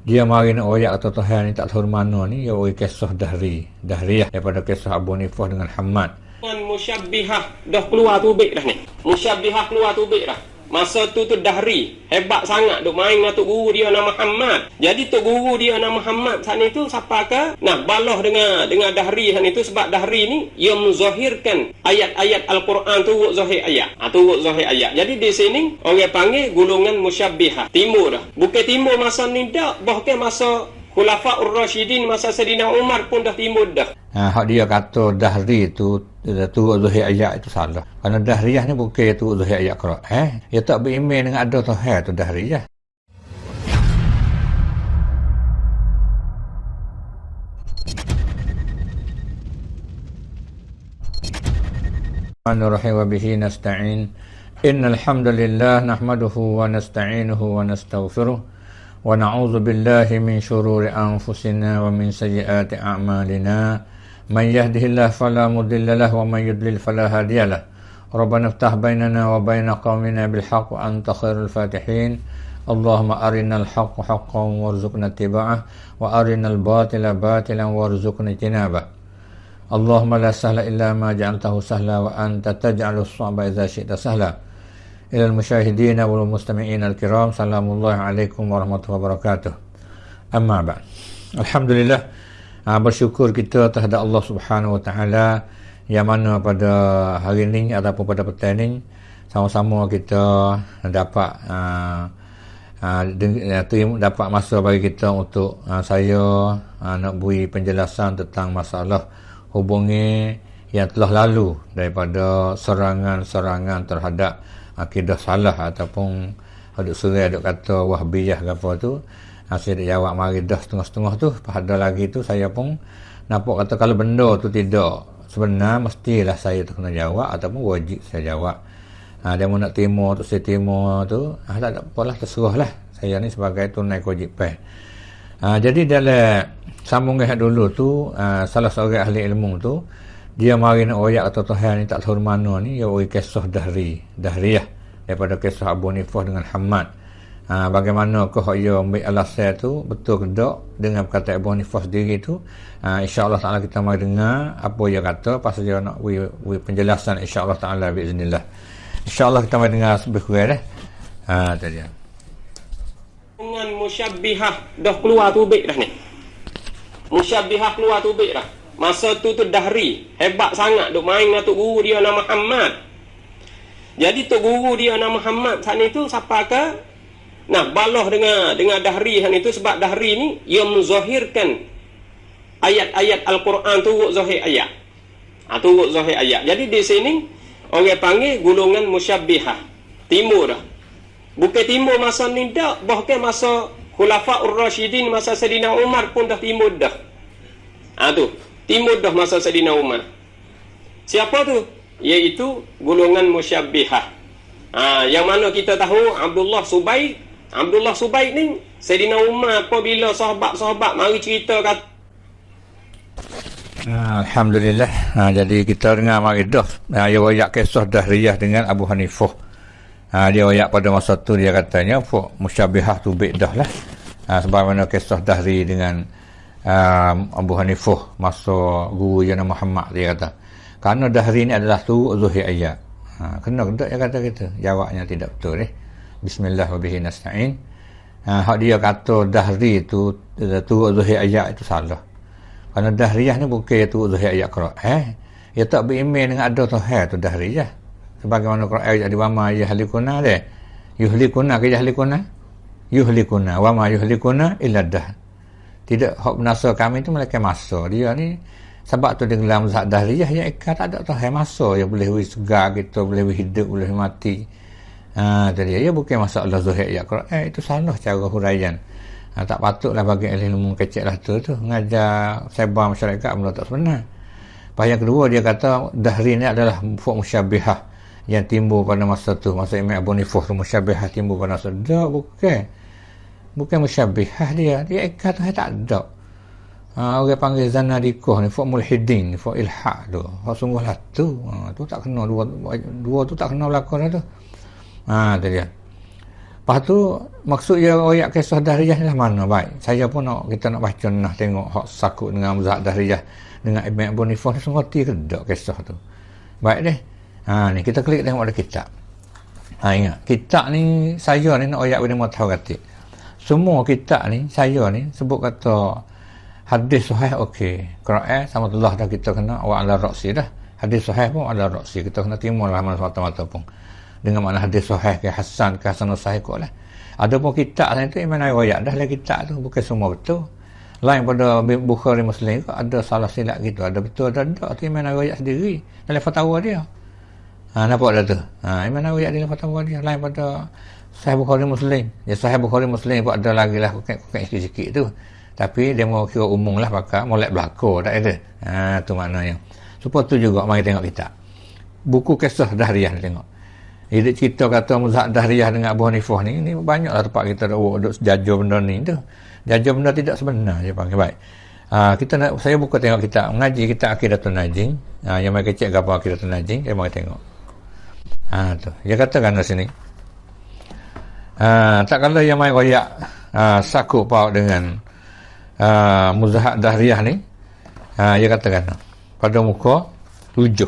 Dia mari nak royak kata Tuhan ni tak tahu mana ni, dia bagi kisah Dahriyah daripada kisah Abu Hanifah dengan Hammad. Musyabbihah dah keluar tubik dah ni. Musyabbihah keluar tubik dah. Masa tu Dahri hebat sangat duk main dengan tok guru dia nama Muhammad. Jadi tok guru dia nama Muhammad saat ni tu siapa ke? Nah, balah dengan Dahri saat ni tu, sebab Dahri ni ia menzahirkan ayat-ayat Al-Quran tu zahir ayat. Tu zahir ayat. Jadi di sini orang panggil golongan musyabbihah. Timur dah. Bukan timur masa ni dah, bahkan masa Khulafaur Rasyidin, masa Saidina Umar pun dah timur dah. Hak dia kata Dahri tu zahir ayat itu salah. Kerana Dahriyah ni bukan tu zahir ayat Quran. Dia tak beriman dengan ada Tuhan tu Dahriyah. Bismillahirrahmanirrahim wa bihi nasta'in. Innal hamdalillah nahmaduhu wa nasta'inuhu wa nastaghfiruh wa na'udzu billahi min shururi anfusina wa min sayyiati a'malina. Man yahdihillahu fala mudilla lahu wa man yudlil fala hadiya lahu. Rabbana iftah bainana wa baina qaumina bil haqq wa anta khairul fatihin. Allahumma arinal haqqa haqqan warzuqna ittiba'ah wa arinal batila batilan warzuqna ijtinabah. Allahumma la sahla illa ma ja'altahu sahla wa anta taj'alus sa'ba idza syi'ta sahla. Ilal musyahidin wal mustami'in al-kiram, salamullahi alaikum warahmatullahi wabarakatuh. Amma ba'd. Alhamdulillah, bersyukur kita terhadap Allah Subhanahu Wa Taala yang mana pada hari ini ataupun pada petang ini sama-sama kita dapat dapat masa bagi kita untuk saya nak beri penjelasan tentang masalah hubungi yang telah lalu daripada serangan-serangan terhadap akidah salah ataupun ada surai ada kata Wahbiyah ke apa tu. Saya dah jawab mari dah setengah-setengah tu. Pada lagi tu saya pun nampak kata kalau benda tu tidak sebenar, mestilah saya tu kena jawab ataupun wajib saya jawab. Dia mau nak terima tu saya terima tu, tak ada apalah, terserah lah. Saya ni sebagai tunai kewajipan. Jadi dalam sambungan dulu tu, salah seorang ahli ilmu tu, dia mari nak royak kata Tuhan ni tak tahu mana ni, dia bagi kisah Dahriyah daripada kisah Abu Hanifah dengan Hammad. Bagaimanakah ia ambil alasan tu betul ke tak dengan perkataan Abu Hanifah sendiri tu. InsyaAllah ta'ala kita mari dengar apa dia kata, pasal dia nak beri penjelasan insyaAllah ta'ala biiznillah. InsyaAllah kita mari dengar lebih kurang dah. Tadi dengan musyabbihah dah keluar tubik dah ni. Musyabbihah keluar tubik dah. Masa tu Dahri hebat sangat duk main dengan tok guru dia nama Muhammad. Jadi tok guru dia nama Muhammad saat ni tu siapa ke? Nah, balah dengan Dahri han itu, sebab Dahri ni ia menzahirkan ayat-ayat Al-Quran tu zahir ayat. Tu zahir ayat. Jadi di sini orang panggil golongan musyabbihah. Timur dah. Bukan timur masa ni dah, bahkan masa Khulafaur Rasyidin, masa Saidina Umar pun dah timur dah. Tu timur dah masa Saidina Umar. Siapa tu? Iaitu golongan musyabbihah. Yang mana kita tahu Abdullah Subaik ni Saidina Umar apabila sahabat-sahabat mari cerita kata Alhamdulillah. Jadi kita dengar mari dah dia royak kisah Dahriyah dengan Abu Hanifah. Dia royak pada masa tu dia katanya musyabbihah tu dah lah. Sebagaimana kisah Dahri dengan Abu Hanifah masa guru yang nama Muhammad, dia kata kerana Dahri ni adalah tu zahir ayat. Kena tak dia kata kita? Jawabnya tidak betul ni. Bismillah wa bihi nasta'in. Hak dia kata Dahri tu zahir ayat itu salah. Kerana Dahriyah ni bukan tu zahir ayat Quran. Dia tak beriman dengan ada Tuhan tu Dahriyah. Sebagaimana Quran ayat di wama yahlikuna dia. Yuhlikuna ke yahlikuna? Yuhlikuna wa ma yuhlikuna illa dah. Tidak hak binasa kami tu mereka masa. Dia ni sebab tu dia gelar mazhab Dahriyah yang ikat tak ada Tuhan masa. Yang boleh segar kita, boleh hidup, boleh mati. Jadi dia bukan masalah zahir ayat Quran, itu salah cara huraian. Tak patutlah bagi ahli ilmu kecil lah tu mengajar sebar masyarakat benda tak sebenar. Lepas yang kedua dia kata Dahri ni adalah musyabbihah yang timbul pada masa tu, masa Imam Abu Hanifah tu musyabbihah timbul pada masa tu. Bukan musyabbihah dia ikat tu tak ada. Orang panggil zanadikoh ni fa mulhidin, fa ilhad tu. Sungguh lah tu. Tu tak kena dua tu tak kena berlaku dah tu. Tu dia. Lepas tu maksud dia royak kisah Dahriyah ni lah mana baik. Saya pun kita nak baca nah tengok hak sakut dengan mazhab Dahriyah dengan Ibn Abu Hanifah ni semua reti ke tak kisah tu. Baik deh. Ni kita klik tengok ada kitab. Ingat, kitab ni saya ni nak royak Ibn Mutawatir. Semua kitab ni saya ni sebut kata hadis sahih okey. Quran sama Allah dah kita kena wa ala ra'si dah. Hadis sahih pun ala ra'si kita kena timur lah mata-mata pun. Dengan makna hadis sahih ke hasan ke hasanul sahih kot lah. Ada pun kitab lain tu Imam Nawawi royak dah lah kitab tu bukan semua betul. Lain pada Bukhari Muslim ada salah silap gitu, ada betul ada tak tu Imam Nawawi royak sendiri dalam fatwa dia. Nampak dah tu. Imam Nawawi royak dalam fatwa dia lain pada Sahih Bukhari Muslim. Ya Sahih Bukhari Muslim pun ada lagi lah bukan sikit-sikit tu. Tapi dia mau kira umum lah pakai molek belako tak ada. Tu maknanya. Supaya tu juga mari tengok kitab. Buku kisah Dahriyah tengok. Dia cerita kata mazhab Dahriyah dengan Abu Hanifah ni banyaklah tempat kita duduk jajah benda ni tu. Jajah benda tidak sebenar dia panggil baik. Saya buka tengok kitab mengaji kitab Aqidatun Najin. Yang mai kecek apa Aqidatun Najin, saya mari tengok. Tu. Dia katakan di sini. Tak kala yang mai royak sakut paut dengan mazhab Dahriyah ni. Dia katakan pada muka 7.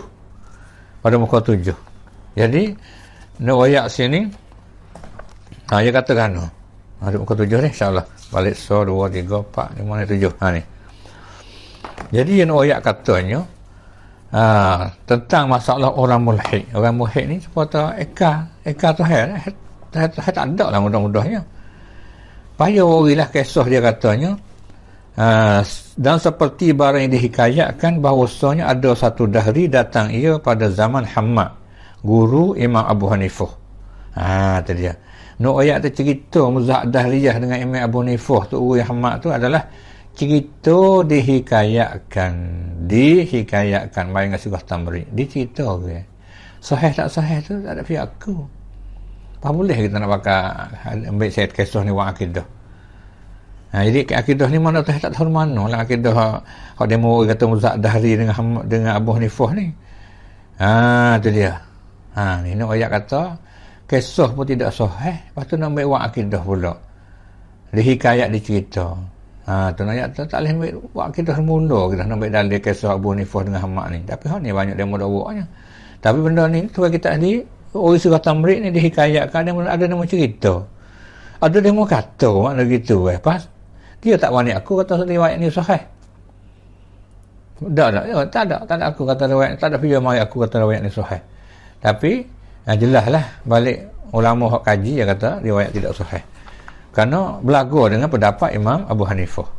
Pada muka 7. Jadi nak royak sini dia katakan ada muka 7 ni insya-Allah. Balik 1 2 3 4 5 6 7. Ni. Jadi yang royak katanya tentang masalah orang mulhid. Orang mulhid ni sepatutnya eka tu tak ada lah mudah-mudahnya. Payah warilah kisah dia katanya dan seperti barang yang dihikayatkan bahawasanya ada satu dahri datang ia pada zaman Hammad, guru Imam Abu Hanifah. Tu dia. Nak ayat tu cerita mazhab Dahriyah dengan Imam Abu Hanifah tu guru Hammad tu adalah cerita dihikayatkan main dengan surah Tamrin. Dicerita ke. Sahih tak sahih tu tak ada pihak aku. Apa boleh kita nak pakai ambil saya kisah ni wang akidah. Jadi akidah ni mana tak tahu mana lah akidah hak demo kata mazhab Dahri dengan Abu Hanifah ni. Tu dia. Ni nak ayat kata kisah pun tidak sahih, lepas tu nak ambil wang akidah pula. Dihikayat dicerita. Tu nak ayat tak boleh ambil wang akidah mula kita nak ambil dalil kisah Abu Hanifah dengan Hammad ni. Tapi hak ni banyak demo dakwahnya. Tapi benda ni tu kita ni orang surah Tamrin ni dihikayatkan ada nama cerita. Ada demo kata makna gitu pas dia tak wani aku kata riwayat ni sahih. Tak ada aku kata riwayat, tak ada video mari aku kata riwayat ni sahih. Tapi jelaslah balik ulama hak kaji dia kata riwayat tidak sahih. Kerana berlagu dengan pendapat Imam Abu Hanifah.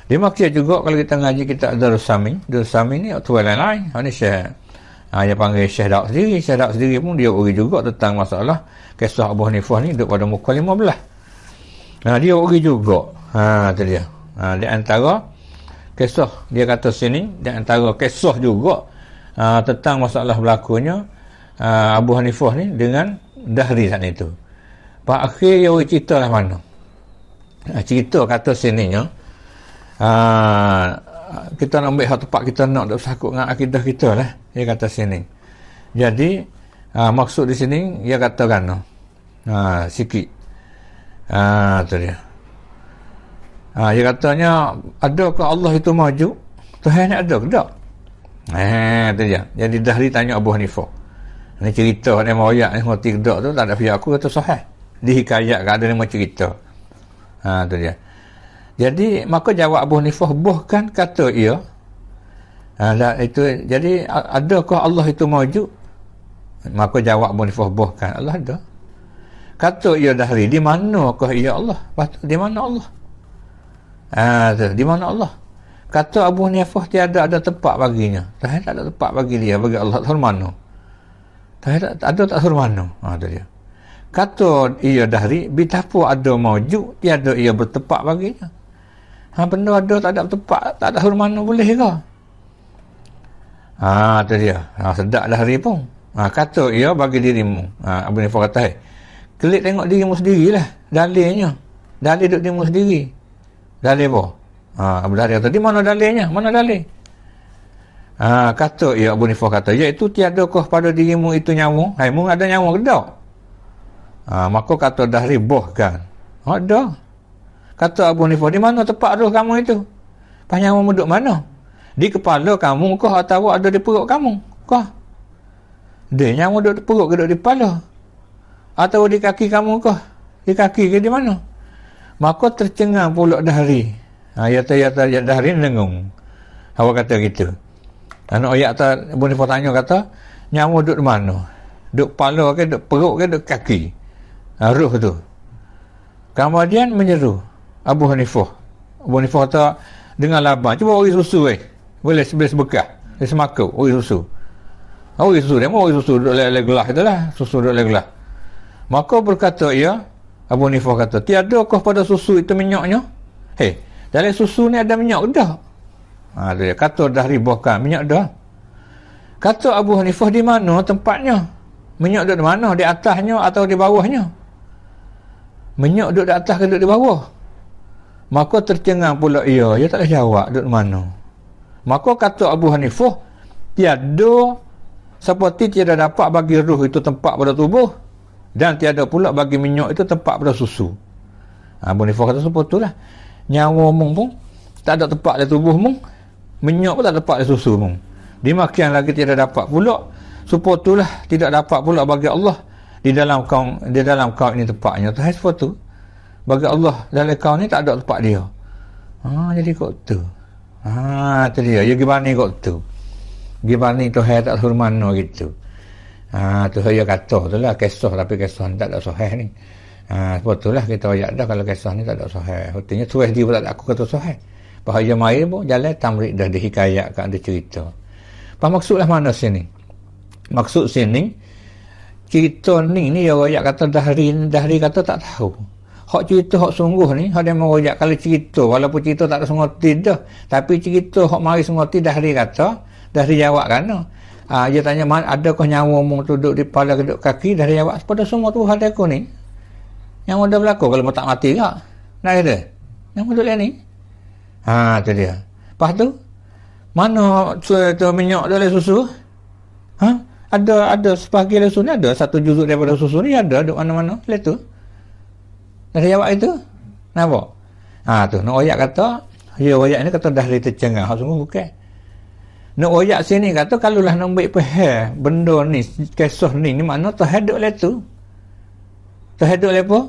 Dia maksud juga kalau kita ngaji kitab Darus Sami ni tu lain-lain. Ni Syekh dia panggil Syekh Daud sendiri. Syekh Daud sendiri pun dia uri juga tentang masalah kisah Abu Hanifah ni duduk pada muka 15. Dia uri juga. Tu dia. Di antara kisah dia kata sini, di antara kisah juga tentang masalah berlakunya Abu Hanifah ni dengan Dahri saat itu. Pak akhir dia cerita lah mana. Cerita kata sininya kita nak ambil tempat kita nak bersakut dengan akidah kita lah. Dia kata sini. Jadi maksud di sini dia katakan sikit. Tu dia. Dia katanya adakah Allah itu maju? Tuhan ni ada ke tak? Tu dia. Jadi Dahri tanya Abu Hanifah. Ni cerita ni royak ni ngerti ke tak tu tak ada pihak aku kata sahih. Dihikayatkan ada nama cerita. Tu dia. Jadi maka jawab Abu Hanifah bukan kata ia. Itu jadi adakah Allah itu maju? Maka jawab Abu Hanifah bukan Allah ada. Kata ia Dahri di manakah ia Allah? Di mana Allah? Di mana Allah? Kata Abu Hanifah tiada ada tempat baginya. Tak ada tempat bagi dia, bagi Allah tak mana. Tak ada tak mana. Tu dia. Kata ia Dahri betapa ada mawjud tiada ia bertempat baginya. Benda ada tak ada tempat, tak ada mana boleh ke? Tu dia. Sedap Dahri pun. Kata ia bagi dirimu. Abu Hanifah kata, kelik tengok dirimu sendirilah dalilnya. Dalil duduk dirimu sendiri. Dalil apa? Abu Dahri kata, di mana dalilnya? Mana dalil? Kata ia Abu Hanifah kata, iaitu tiadakah pada dirimu itu nyawa? Mu ada nyawa ke tak? Maka kata dahri bohkan. Ada. Kata Abu Hanifah, di mana tempat roh kamu itu? Nyawa duduk mana? Di kepala kamu kah atau ada di perut kamu? Kah? Dia nyawa duduk di perut ke duduk di kepala? Atau di kaki kamu kah? Di kaki ke di mana? Maka tercengang pula dahri. Yata dahri dengung. Awak kata gitu. Anak ayat Abu Hanifah tanya kata, nyawa duduk di mana? Duduk kepala ke, duduk perut ke, duduk kaki? Roh tu. Kemudian menyeru Abu Hanifah. Abu Hanifah kata, dengan laban, cuba uri susu boleh sebekah, semakau uri susu. Uri susu, dia mau uri susu duduk le gelas itulah, susu duduk le gelas. Maka berkata ia, Abu Hanifah kata, tiadakah pada susu itu minyaknya? Dalam susu ni ada minyak dah. Dia kata dah ribahkan minyak dah. Kata Abu Hanifah, di mana tempatnya? Minyak duduk di mana? Di atasnya atau di bawahnya? Minyak duduk di atas ke duduk di bawah? Maka tercengang pula ia tak boleh jawab duduk mana. Maka kata Abu Hanifah, tiada seperti tiada dapat bagi ruh itu tempat pada tubuh, dan tiada pula bagi minyak itu tempat pada susu. Abu Hanifah kata seperti itulah. Nyawa mung pun tak ada tempat di tubuh mung, minyak pun tak ada tempat di susu mung. Demikian lagi tidak dapat pula, seperti itulah tidak dapat pula bagi Allah di dalam kau ini tempatnya. Tak seperti itu. Bagi Allah dalam kau ni tak ada tempat dia. Jadi kok tu. Tu dia. Ya gimana kok tu. Gimana Tuhan tak suruh mana gitu. Tuhan dia kata tu lah kisah, tapi kisah ni tak ada sahih ni. Sebab tu lah kita ayat dah kalau kisah ni tak ada sahih. Artinya Tuhan dia pun tak ada aku kata sahih. Bahaya mai pun jalan tamrik dah dihikayatkan, ada cerita. Apa maksudlah mana sini? Maksud sini cerita ni yang ayat kata dahri kata tak tahu. Hak cerita hak sungguh ni, hak dia merojak kalau cerita, walaupun cerita tak ada sengerti dah, tapi cerita hak mari sengerti dahri kata, dahri jawab kan. Dia tanya, adakah nyawa mung tu duduk di kepala ke duduk kaki? Dahri jawab, pada semua tu hal aku ni. Nyawa dah berlaku kalau tak mati tak? Nak kata? Nyawa duduk ni? Tu dia. Lepas tu, mana tu minyak dalam susu? Ada sebahagian susu ni ada, satu juzuk daripada susu ni ada, duduk mana-mana. Lihat tu. Dah jawab itu. Nampak? Tu nak ayat kata, ayat ni kata dah tercengang. Hak sungguh bukan. Nak ayat sini kata kalaulah nak ambil faham benda ni, kisah ni makna terhadap le tu. Terhadap le apa?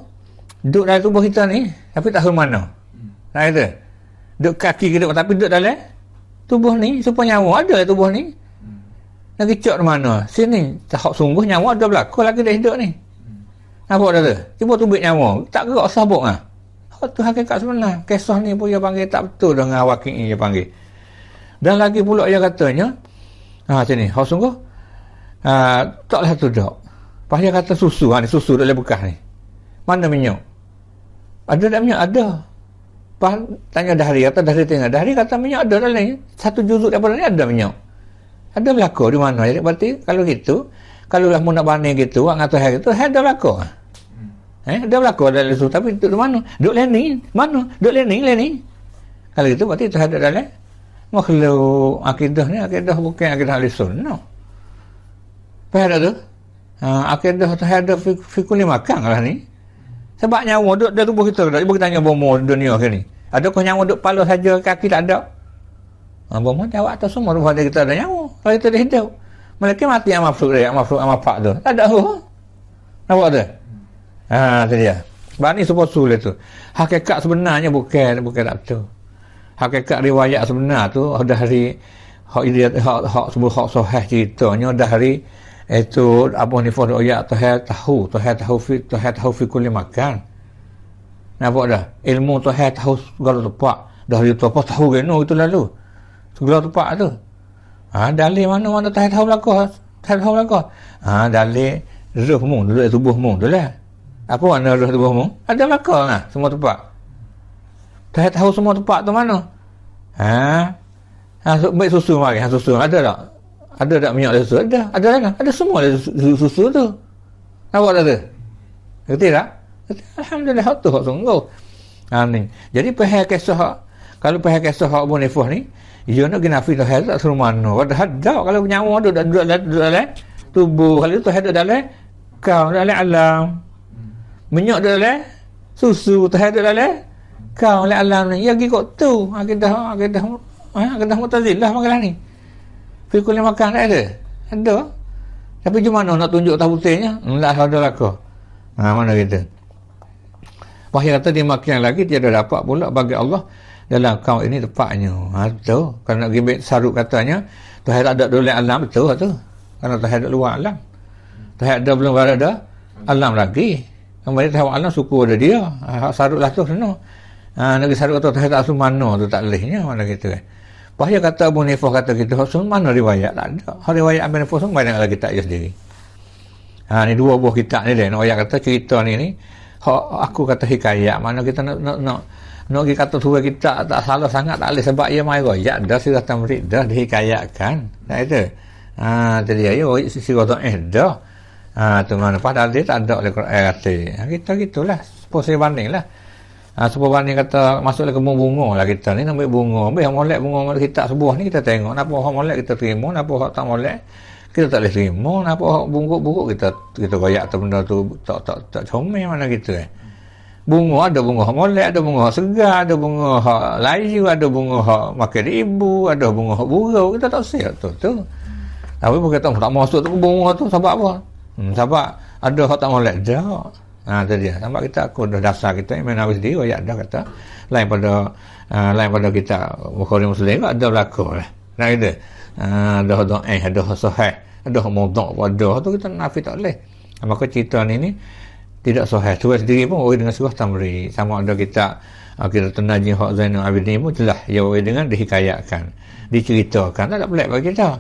Duduk dalam tubuh kita ni, tapi tak tahu mana. Nak kata? Duduk kaki kita tapi duduk dalam tubuh ni, supaya nyawa ada dalam tubuh ni. Nak kecok di mana? Sini. Hak sungguh nyawa ada berlaku lagi dah hidup ni. Nampak dah tu? Cuba tubik nyawa. Tak gerak sabuk lah. Itu hakikat sebenar. Kisah ni pun dia panggil tak betul dengan wakil ni dia panggil. Dan lagi pula dia katanya, sini, hak sungguh, taklah tu dok. Lepas dia kata susu, ni susu dalam bekas ni. Mana minyak? Ada tak minyak? Ada. Lepas tanya dahri, kata dahri tengok. Dahri kata minyak ada dalam ni. Satu juzuk daripada ni ada minyak. Ada berlaku di mana? Jadi berarti kalau gitu, kalau lah mu nak banding gitu, orang kata hari itu, ada berlaku. Ada berlaku dalam itu, tapi duduk di mana? Duduk lening. Mana? Duduk lening. Kalau gitu berarti itu ada dalam makhluk akidah ni, akidah bukan akidah ahli sunnah. Faham tak tu? Akidah terhadap fikul makan lah ni. Sebab nyawa duduk dalam tubuh kita. Ibu kita tanya bomo dunia ke ni. Adakah nyawa duduk kepala saja, kaki tak ada? Bomo jawab atas semua rumah kita ada nyawa. Kalau kita dah hidup. Mereka mati yang makhluk pak tu. Tak ada apa. Nampak tu? Itu dia. Sebab ni sebab sulit tu. Hakikat sebenarnya bukan tak betul. Hakikat riwayat sebenar tu dari hak sahih ceritanya dari itu Abu Hanifah ayat tahu fi kulli makan. Nampak dah? Ilmu tahu segala tempat. Dari tempat tahu geno itu lalu. Segala tempat tu. Dalil mana-mana tahu belakang. Dalil ruhmu, duduk tubuhmu tu lah. Apa makna ruh tubuhmu? Ada belakang lah, semua tempat. Tahu semua tempat tu mana? Baik susu mari, susu ada tak? Ada tak minyak dalam susu? Ada lah. Ada semua dalam susu tu. Nampak tak tu? Ngerti tak? Alhamdulillah, tu hak sungguh. Ni. Jadi pahal kisah, kalau pahal kisah Abu Hanifah ni, dia nak genafi tu tak suruh mana. Ada kalau nyawa duduk dalam tubuh, kalau itu ada dalam kau dalam alam. minyak dalam susu teh dalam kau oleh alam ni ya kikok tu akidah Mu'tazilah panggilan ni fikul yang makan ada tapi cuma mana nak tunjuk tahu putihnya tak ada laka mana kita wahai kata dia makin lagi tiada dapat pula bagi Allah dalam kau ini tepatnya betul kalau nak gibit saruk katanya Tuhan tak ada dalam alam betul tu kerana Tuhan ada luar alam Tuhan ada belum ada alam lagi kembali Tuhan alam suku ada dia saruk lah tu sana negeri saruk tu Tuhan tak mana tu tak lehnya mana kita Bahaya kata Abu Hanifah kata kita mana riwayat tak ada riwayat Abu Hanifah semua banyak lagi tak sendiri ni dua buah kitab ni dia nak ayat kata cerita ni aku kata hikayat mana kita nak pergi kata dua kitab tak salah sangat tak boleh sebab ia mai riwayat dah sirah tamrid dah dihikayatkan tak itu tadi ayo sirah dah tu mana padahal dia tak ada oleh Quran kata kita gitulah posisi banding lah sebab ni kata masuk ke bunga lah kita ni ambil bunga ambil molek bunga kita sebuah ni kita tengok napa hak molek kita terima napa hak tak molek kita tak boleh terima napa hak bungkuk-bungkuk kita royak tu benda tu tak comel mana kita bunga ada bunga hak molek ada bunga hak segar ada bunga hak layu ada bunga hak makan ibu ada bunga hak burau kita tak siap tu tapi bukan tak masuk tu bunga tu sebab apa sebab ada hak tak molek dah tu dia nampak kita aku dah dasar kita Imam Nawawi sendiri ayat dah kata lain pada kita Bukhari Muslim ada berlaku lah nak kata ada sahih ada mudhaf ada tu kita nafi tak boleh maka cerita ni tidak sahih tu sendiri pun orang dengan surah Tamri sama ada kita Najih Haq Zainul Abidin pun jelas ya orang dengan dihikayatkan diceritakan tak pelik bagi kita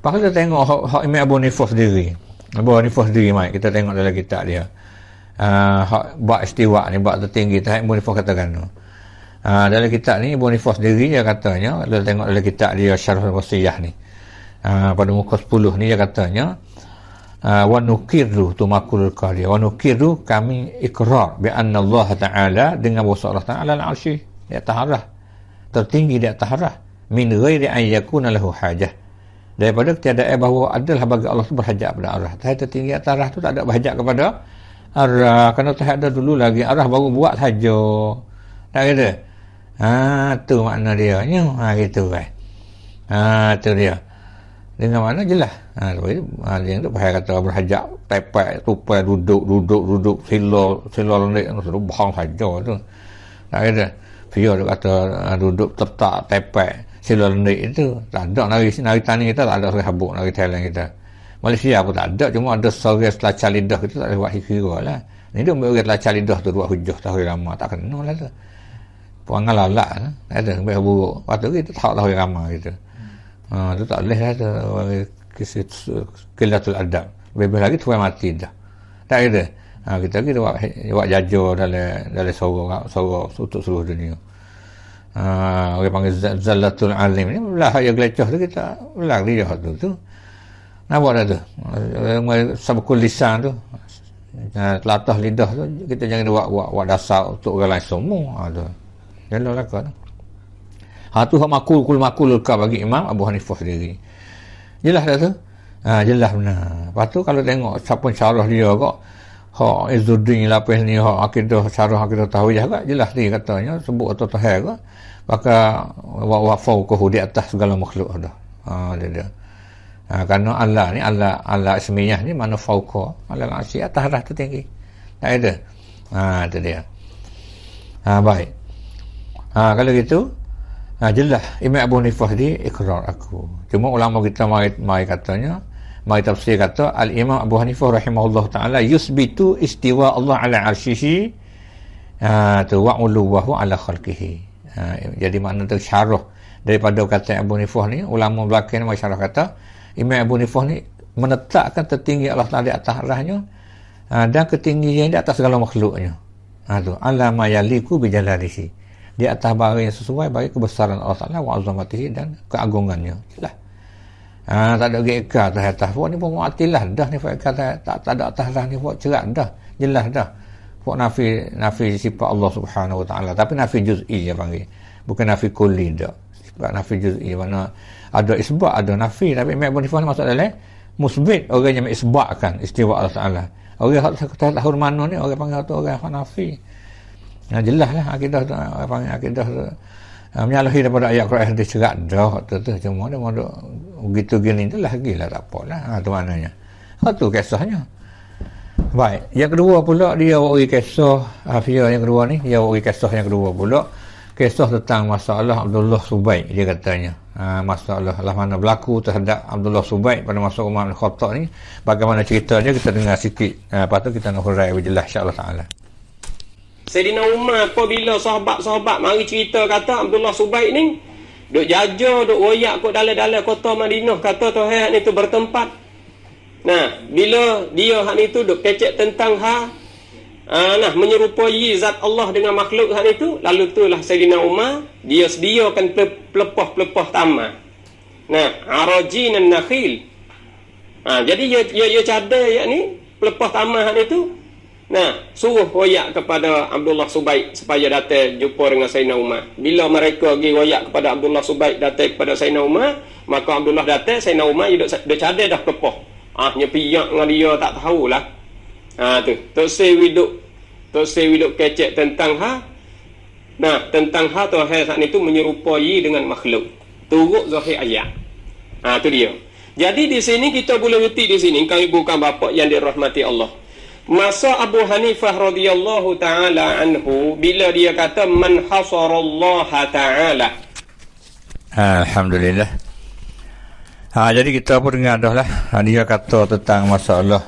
pasal kita tengok hak Imam Abu Hanifah sendiri mai kita tengok dalam kitab dia bab istiwa ni bab tertinggi tak Abu Hanifah katakan dalam kitab ni Abu Hanifah sendiri dia katanya kalau tengok dalam kitab dia Syarh Al-Wasiyah ni pada muka 10 ni dia katanya wa nuqirru tumakulul qadi wa nuqirru kami ikrar bi anna Allah Taala dengan bahwa Allah Taala al-arsy di atas arah tertinggi di atas arah min ghairi an yakuna lahu hajah daripada tiada bahawa adalah bagi Allah tu berhajat pada arah tertinggi atas arah tu tak ada berhajat kepada arah kerana tak ada dulu lagi arah baru buat saja tak kata tu makna dia gitu kan tu dia dengan mana jelas yang tu bahaya kata berhajat tepat tupai duduk sila lendik suruh bahang saja tu tak kata dia kata duduk letak tepat sila lendik itu tak ada nari tani kita tak ada habuk nari Thailand kita Malaysia pun tak ada cuma ada sore selacak lidah kita tak boleh buat kira lah ni dia ambil selacak lidah tu buat hujah tahu ramah tak kena lah tu perangai lalak tak ada ambil buruk lepas tu kita tahu ramah gitu tu tak boleh lah tu kilatul adab lebih lagi tuan mati dah tak ada kita buat jajar dalam sorok untuk seluruh dunia orang panggil Zallatul Alim ni belah yang gelecah tu kita belah dia tu nampak dah tu sabukul lisan tu telatah lidah tu kita jangan buat dasar untuk orang lain semua tu jalan lah kan tu makul ka bagi Imam Abu Hanifah sendiri jelas dah tu jelas benar lepas tu kalau tengok siapa syarah dia kok Izzuddin lapis ni akidah syarah akidah tauhid juga jelas dia katanya sebut atau tahir kok maka wa fauqahu di atas segala makhluk dah dia kerana Allah ni Allah ismiyah ni mana fauqa Allah al-arsy atas arah tertinggi tak ada tu dia baik kalau gitu jelas Imam Abu Hanifah di ikrar aku cuma ulama kita mai katanya mai tafsir kata al-Imam Abu Hanifah rahimahullah taala yusbitu istiwa Allah ala arsyihi wa uluwahu ala khalqihi jadi makna tu syarah daripada kata Abu Hanifah ni ulama belakang mai syarah kata Imam Abu Hanifah ni menetapkan tertinggi Allah Taala di atas arahnya dan ketinggian di atas segala makhluknya tu ala ma yaliku bi jalalihi di atas barang yang sesuai bagi kebesaran Allah Taala wa azamatihi dan keagungannya jelas tak ada geka atas buat ni pun mu'atilah dah ni kata tak ada atas arah ni buat cerak dah jelas dah buat nafi sifat Allah Subhanahu wa taala tapi nafi juz'i dia panggil bukan nafi kulli dah sifat nafi juz'i mana ada isbat ada nafi tapi Imam Abu Hanifah masuk dalam musbit orang yang mengisbatkan istiwa Allah Taala Orang tahun mana ni orang panggil tu orang Hanafi. Jelas lah akidah tu, orang panggil akidah tu menyalahi daripada ayat Quran hadis cerak dah tu cuma dia mau begitu gini tu lah lagi lah tak apalah. Tu maknanya. Tu kisahnya. Baik, yang kedua pula dia bagi kisah Hafiyah yang kedua ni, dia bagi kisah yang kedua pula, kisah tentang masalah Abdullah Subaik dia katanya. Masalah lah mana berlaku terhadap Abdullah Subaik pada masa Umar bin Khattab ni, bagaimana ceritanya kita dengar sikit. Lepas tu kita nak hurai jelas insya-Allah taala. Sayyidina Umar apabila sahabat-sahabat mari cerita kata Abdullah Subaik ni duk jaja, duk royak kat dalam-dalam kota Madinah, kata Tuhan ni tu bertempat. Nah, bila dia hak ni tu duk kecek tentang menyerupai zat Allah dengan makhluk hak ni tu, lalu itulah Sayyidina Umar dia sediakan pelepah-pelepah taman. Nah, arajin an-nakhil. Jadi dia cadai yak ni pelepah taman hak ni tu. Nah, suruh royak kepada Abdullah Subaik supaya datang jumpa dengan Sayyidina Umar. Bila mereka pergi royak kepada Abdullah Subaik datang kepada Sayyidina Umar, maka Abdullah datang, Sayyidina Umar dia cadai dah pelepah. Nyepiyak dengan dia tak tahulah. Tu. Tok Sri widuk kecek tentang tentang Tuhan saat itu menyerupai dengan makhluk. Turut zahir ayat. Tu dia. Jadi di sini kita boleh reti di sini kami bukan bapa yang dirahmati Allah. Masa Abu Hanifah radhiyallahu taala anhu bila dia kata man hasarallaha taala. Alhamdulillah. Jadi kita pun dengar dah lah. Dia kata tentang masalah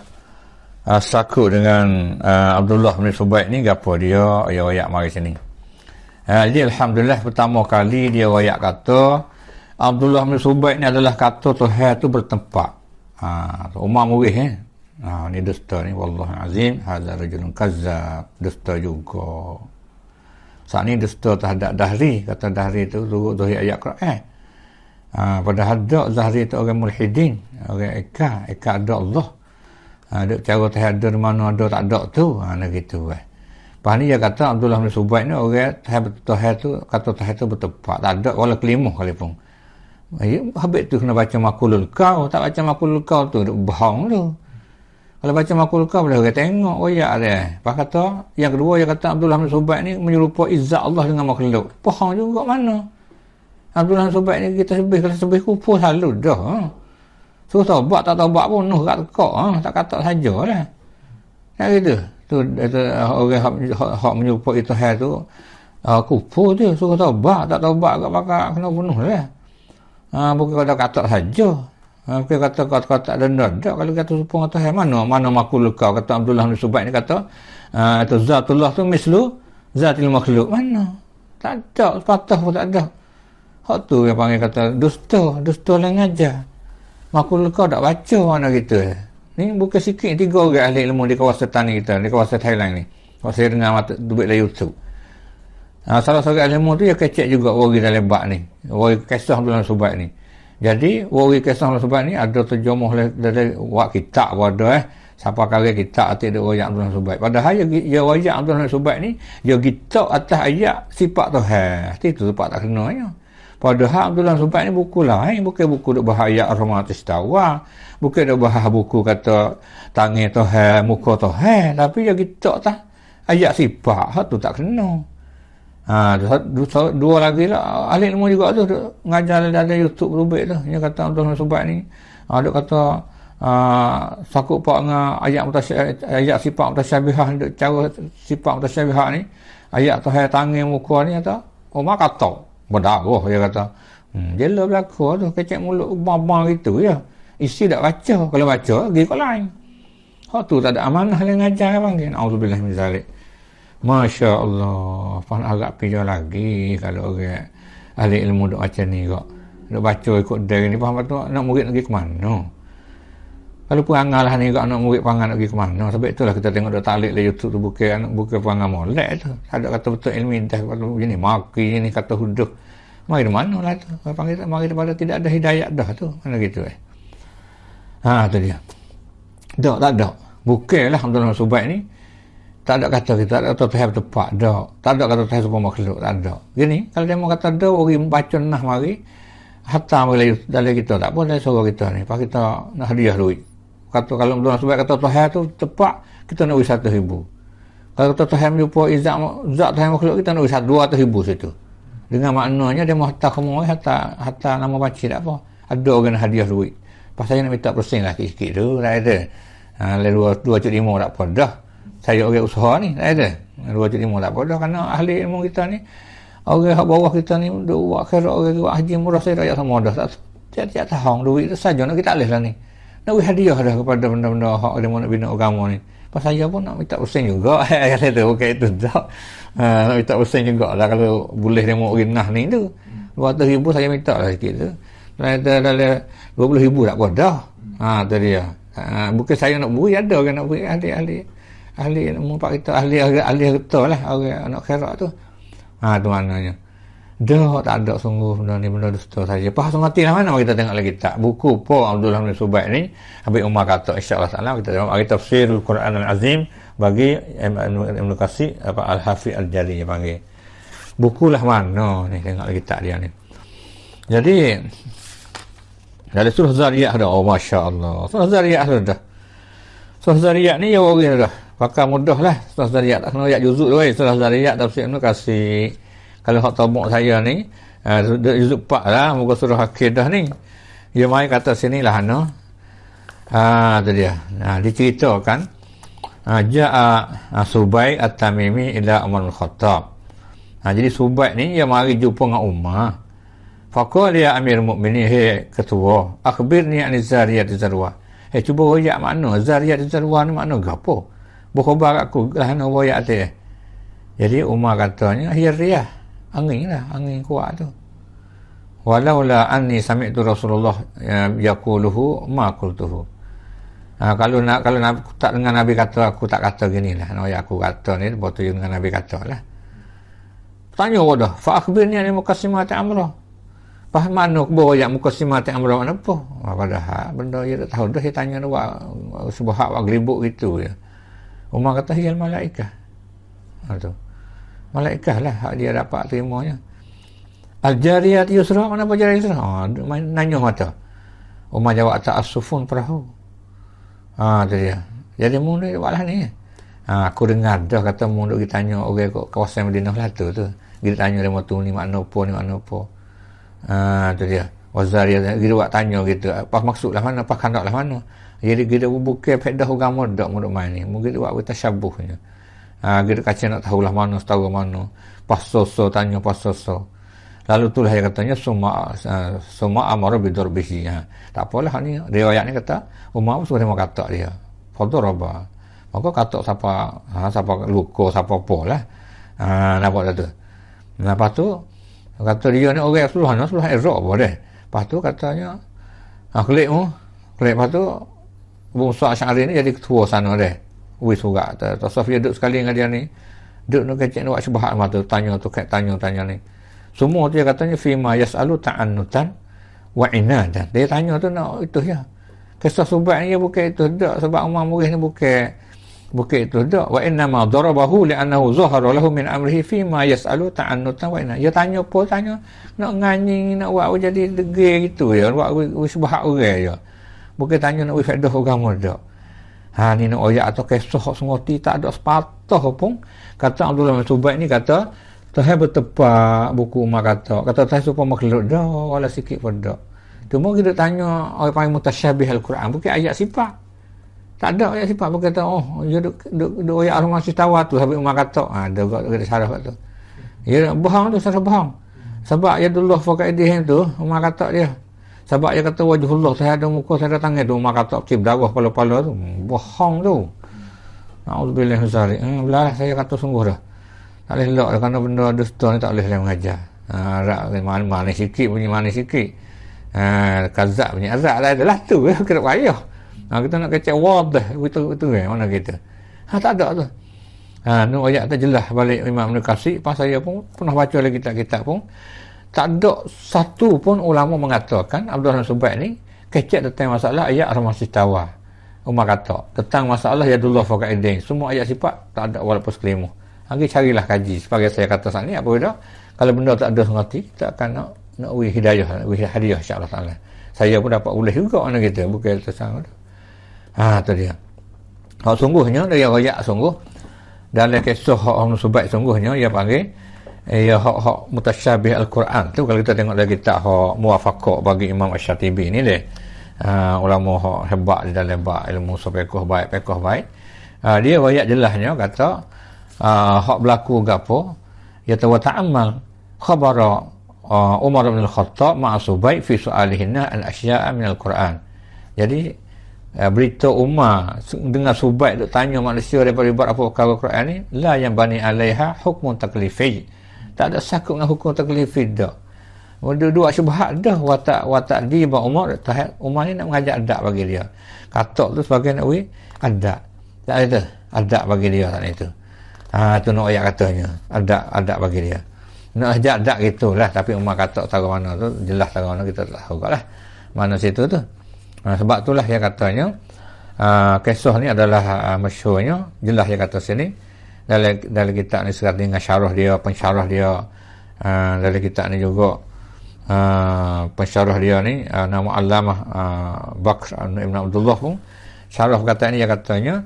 saku dengan Abdullah bin Subaik ni, apa dia royak mari sini. Jadi Alhamdulillah pertama kali dia royak kata Abdullah bin Subaik ni adalah kata Tuhan tu bertempat. Umar murih ni dusta ni, wallahi azim hadza rajulun kazzab, dusta juga. Saat ni dusta terhadap Dahri, kata Dahri tu turut zahir ayat Quran. Padahal ada Zahri tu orang mulhidin, orang eka ada Allah. Ada cara terhadap di mana ada tak ada tu, gitu kan. Lepas ni dia kata Abdullah bin Subaik ni orang Tuhan tu, kata Tuhan tu bertempat, tak ada wala kelimah sekalipun. Habis tu kena baca makulul kau, tak baca makulul kau tu bohong tu. Kalau baca makulul kau boleh orang tengok royak dia. Lepas kata yang kedua dia kata Abdullah bin Subaik ni menyerupai izzat Allah dengan makhluk. Bohong juga mana? Abdullah bin Subaik ni kita kalau sebih kupur selalu dah. Suruh taubat tak taubat pun nuh kat tekak, tak kata sajalah. Tak gitu. Tu orang hak menyerupai Tuhan tu kupur dia, suruh taubat tak taubat kat bakar kena bunuh lah. Bukan kata saja. Bukan kata denda dak. Kalau kata supaya Tuhan mana makhluk kau, kata Abdullah bin Subaik ni kata itu zatullah tu mislu zatil makhluk, mana tak ada, patah pun tak ada. Hak tu yang panggil kata dusta lah ngajar. Makhluk kau tak baca mana gitu. Ni bukan sikit 3 orang ahli ilmu di kawasan tani kita, di kawasan Thailand ni. Kalau saya dengar mata dubik dalam YouTube. Salah seorang ahli ilmu tu dia kecek juga wari dalam bab ni. Wari kisah Abdullah bin Subaik ni. Jadi wari kisah Abdullah bin Subaik ni ada terjemuh dari wak kitab pada siapa karya kitab atas dia royak Abdullah bin Subaik. Padahal dia royak Abdullah bin Subaik ni dia kitab atas ayat sifat Tuhan. Itu sifat tak kenanya. Padahal Abdullah bin Subaik ni buku lain, bukan buku duk bahas ayat Ar-Rahman Istawa, bukan duk bahas buku kata tangan Tuhan, muka Tuhan, tapi dia kitab atas ayat sifat. Hak tu tak kena. Dua lagi lah ahli ilmu juga tu ngajar dalam YouTube berubik tu. Dia kata Abdullah bin Subaik ni dia kata sakut pak dengan ayat sifat mutasyabihah, cara sifat mutasyabihah ni ayat Tuhan tangan muka ni kata Umar kata berdarah, dia kata jelas berlaku tu kecek mulut bang gitu ya. Isi tak baca, kalau baca pergi ke lain. Hak tu tak ada amanah yang ngajar bang. Auzubillah min zalik. Masya Allah, pan agak pinjau lagi kalau orang ahli ilmu duk macam ni kok. Duk baca ikut dia ni, faham tu nak murid nak pergi ke mana? Kalau perangai lah ni kok anak murid perangai nak pergi ke mana? Sebab itulah kita tengok duk talik di YouTube tu bukan perangai molek tu. Ada kata betul ilmu indah kata begini maki ni kata huduh. Mari di mana lah tu? Panggil mari daripada tidak ada hidayat dah tu. Mana gitu tu dia. Tak ada. Bukanlah Abdullah bin Subaik ni tak ada kata kita, tak ada kata Tuhan tepat, tak ada kata Tuhan semua makhluk, tak ada. Gini, kalau dia mau kata ada, orang baca nah mari, hatta dalam kita, tak apa dalam suara kita ni, pak kita nak hadiah duit. Kata kalau Abdullah Subaik kata Tuhan tu tepat, kita nak beri 1,000. Kalau kita Tuhan jumpa zat Tuhan makhluk, kita nak beri 200,000 situ. Dengan maknanya dia mahu hantar kamu, hantar nama baca tak apa. Ada orang hadiah duit. Pas saya nak minta persen lah sikit-sikit tu, tak ada. Lalu 2.5 tak apa dah. Saya orang usaha ni, tak ada. 2.5 tak apa dah, kerana ahli ilmu kita ni, orang bawah kita ni, duk buat akhirat, orang buat haji murah, saya rakyat sama dah. Tiap-tiap tahun duit tu saja nak kita alih lah ni. Nak beri hadiah dah kepada benda-benda hak dia nak bina agama ni. Pas saya pun nak minta persen juga. Kata tu, bukan itu tak. Nak minta persen juga lah kalau boleh dia mau rinah ni tu. 200,000 saya minta lah sikit tu. Dalam 20,000 tak apa dah. Tu dia. Bukan saya nak beri, ada orang nak beri, ahli ilmu pak kita, ahli harta lah, orang anak khairat tu. Tu maknanya. Dah tak ada sungguh benda ni, benda dusta saja. Faham mati lah mana kita tengok lagi tak. Buku Po Abdullah bin Subaik ni, Habib Umar kata insya-Allah taala kita tengok bagi tafsirul Quran al-Azim bagi Ibn Katsir Al-Hafiz Al-Jari panggil. Buku lah mana ni, tengok lagi tak dia ni. Jadi dari surah Zariyat dah, oh masya-Allah. Surah Zariyat dah. Surah Zariyat ni ya orang dah. Pakai mudah lah surah Zariyat, tak kena ayat juzuk tu surah Zariyat tafsir Ibn Katsir. Kalau hak tabuk saya ni juzuk 4 lah muka surah Akidah ni. Dia mai kata sini lah tu dia. Diceritakan ja'a Subaik At-Tamimi ila Umar bin Khattab. Jadi Subaik ni dia mari jumpa dengan Umar. Faqala ya Amir Mukminin, hey ketua, akhbirni an Zariyat Zarwa. Cuba royak makna Zariyat Zarwa ni makna gapo? Berkhabar aku lah nak royak tu. Jadi Umar katanya hiya riyah. Angin lah, angin kuat tu. Walaula anni sami'tu Rasulullah yaquluhu ma qultuhu. Kalau tak dengan Nabi kata, aku tak kata gini lah. Aku kata ni betul dengan Nabi kata lah. Tanya dah, fa akhbirni an muqassimati amrah. Faham mana bawa yang muqassimati amrah mana apa? Padahal benda dia tak tahu dah, dia tanya buat sebab buat gelibuk gitu ya. Umar kata hiyal malaikah. Tu. Malaikat lah hak dia dapat terimanya. Al-Jariyat Yusra, mana apa Jariyat Yusra? Nanya mata. Umar jawab ta'assufun perahu. Tu dia. Jadi mula buatlah ni. Aku dengar dah kata mula kita tanya orang kat kawasan Madinah lah tu. Kita tanya dia tu ni makna apa, ni makna apa. Tu dia. Wazariyat kita buat tanya gitu. Apa maksud lah mana, apa kandak lah mana. Jadi kita bukan faedah agama dak muduk main ni. Mungkin buat kita syabuhnya. Kita kaca nak tahulah mana, tahu mana. Pas soso tanya pas soso. Lalu itulah yang katanya summa amara bidurbihi. Tak apalah ni riwayat ni kata Umar sudah mau kata dia. Fadaraba. Maka kata siapa luka siapa apalah. Nampak tu. Lepas tu kata dia ni orang seluruh Iraq boleh. Lepas tu katanya klik lepas tu Abu Musa Asy'ari ni jadi ketua sana deh. Wis juga tasawuf dia duduk sekali dengan dia ni. Duduk nak kecek nak buat syubhat mata tanya tu kat tanya ni. Semua dia katanya fima yasalu ta'annutan wa inadan. Dia tanya tu nak itu ya. Kisah Subaik ni bukan itu dak sebab Umar Murih ni bukan itu dak. Wa inna ma darabahu li'annahu zahara lahu min amrihi fima yasalu ta'annutan wa inadan. Dia tanya apa tanya nak nganying nak buat jadi degil gitu ya. Buat syubhat orang ya. Bukan tanya nak faedah agama dak. Ni nak ayat atau kisah sengoti tak ada sepatah pun. Kata Abdullah bin Subaik ni kata Tuhan bertepak buku Umar kata Tuhan supaya makhluk dah wala sikit pun dah. Cuma kita tanya orang panggil mutasyabih Al-Quran bukan ayat sifat. Tak ada ayat sifat berkata dia duk ayat Ar-Rahman Istawa tu Habib Umar kata ada syarah kat tu. Ya bohong tu syarah bohong. Sebab yadullah fawqa aydihim tu Umar kata dia. Sebab dia kata wajhullah saya ada muka saya ada tangan tu Umar kata cip darah kepala tu. Bohong tu. Auzubillah min zalik. Belah saya kata sungguh dah. Tak boleh elok kerana benda dusta ni tak boleh mengajar. Arak manis sikit bunyi manis sikit. Kazak bunyi arak lah adalah tu kena payah. Kita nak kecek wadah itu mana kita. Tak ada tu. Ni ayat tu jelas balik Imam Ibn Katsir. Pas saya pun pernah baca lagi kitab pun tak ada satu pun ulama mengatakan Abdullah bin Subaik ni kecek tentang masalah ayat Ar-Rahman Istawa. Umar kata tentang masalah yadullah fawqa aydihim. Semua ayat sifat tak ada walaupun sekelimu. Lagi carilah kaji. Sebagai saya kata saat ni apa benda? Kalau benda tak ada sengerti, kita akan nak uji hidayah, uji hadiah insya-Allah taala. Saya pun dapat boleh juga mana kita, bukan tersangka. Tu dia. Hak sungguhnya dia royak sungguh. Dalam kisah hak nusubat sungguhnya ia panggil ia hak mutasyabih al-Quran tu. Kalau kita tengok lagi tak hak muwafaqah bagi Imam Asy-Syatibi ni dia. Ulama hak hebat di dalam bab ilmu fiqh baik. Dia royak jelasnya kata hak berlaku gapo ya ta'ammal khabara Umar bin Al-Khattab ma'a Subay fi su'alihinna al-asya'a min al-Quran. Jadi berita Umar dengan Subay duk tanya manusia daripada apa perkara Quran ni, la yang bani alaiha hukmun taklifi. Tak ada sakut dengan hukum taklifi dah. Dua syubhat dah watak di ba Umar ni nak mengajak adat bagi dia. Katok tu sebagai nak adat. Tak ada adat bagi dia tak itu. Tu nak ayat katanya adat bagi dia. Nak ajak adat gitulah, tapi Umar kata tahu mana tu jelas tahu mana kita tak tahu lah mana situ tu. Sebab itulah dia katanya kisah ni adalah masyhurnya jelas dia kata sini dalam kitab ni serta dengan syarah dia, pensyarah dia, dalam kitab ni juga pensyarah dia ni nama Allamah Bakr Ibn Abdullah pun syarah perkataan ni dia katanya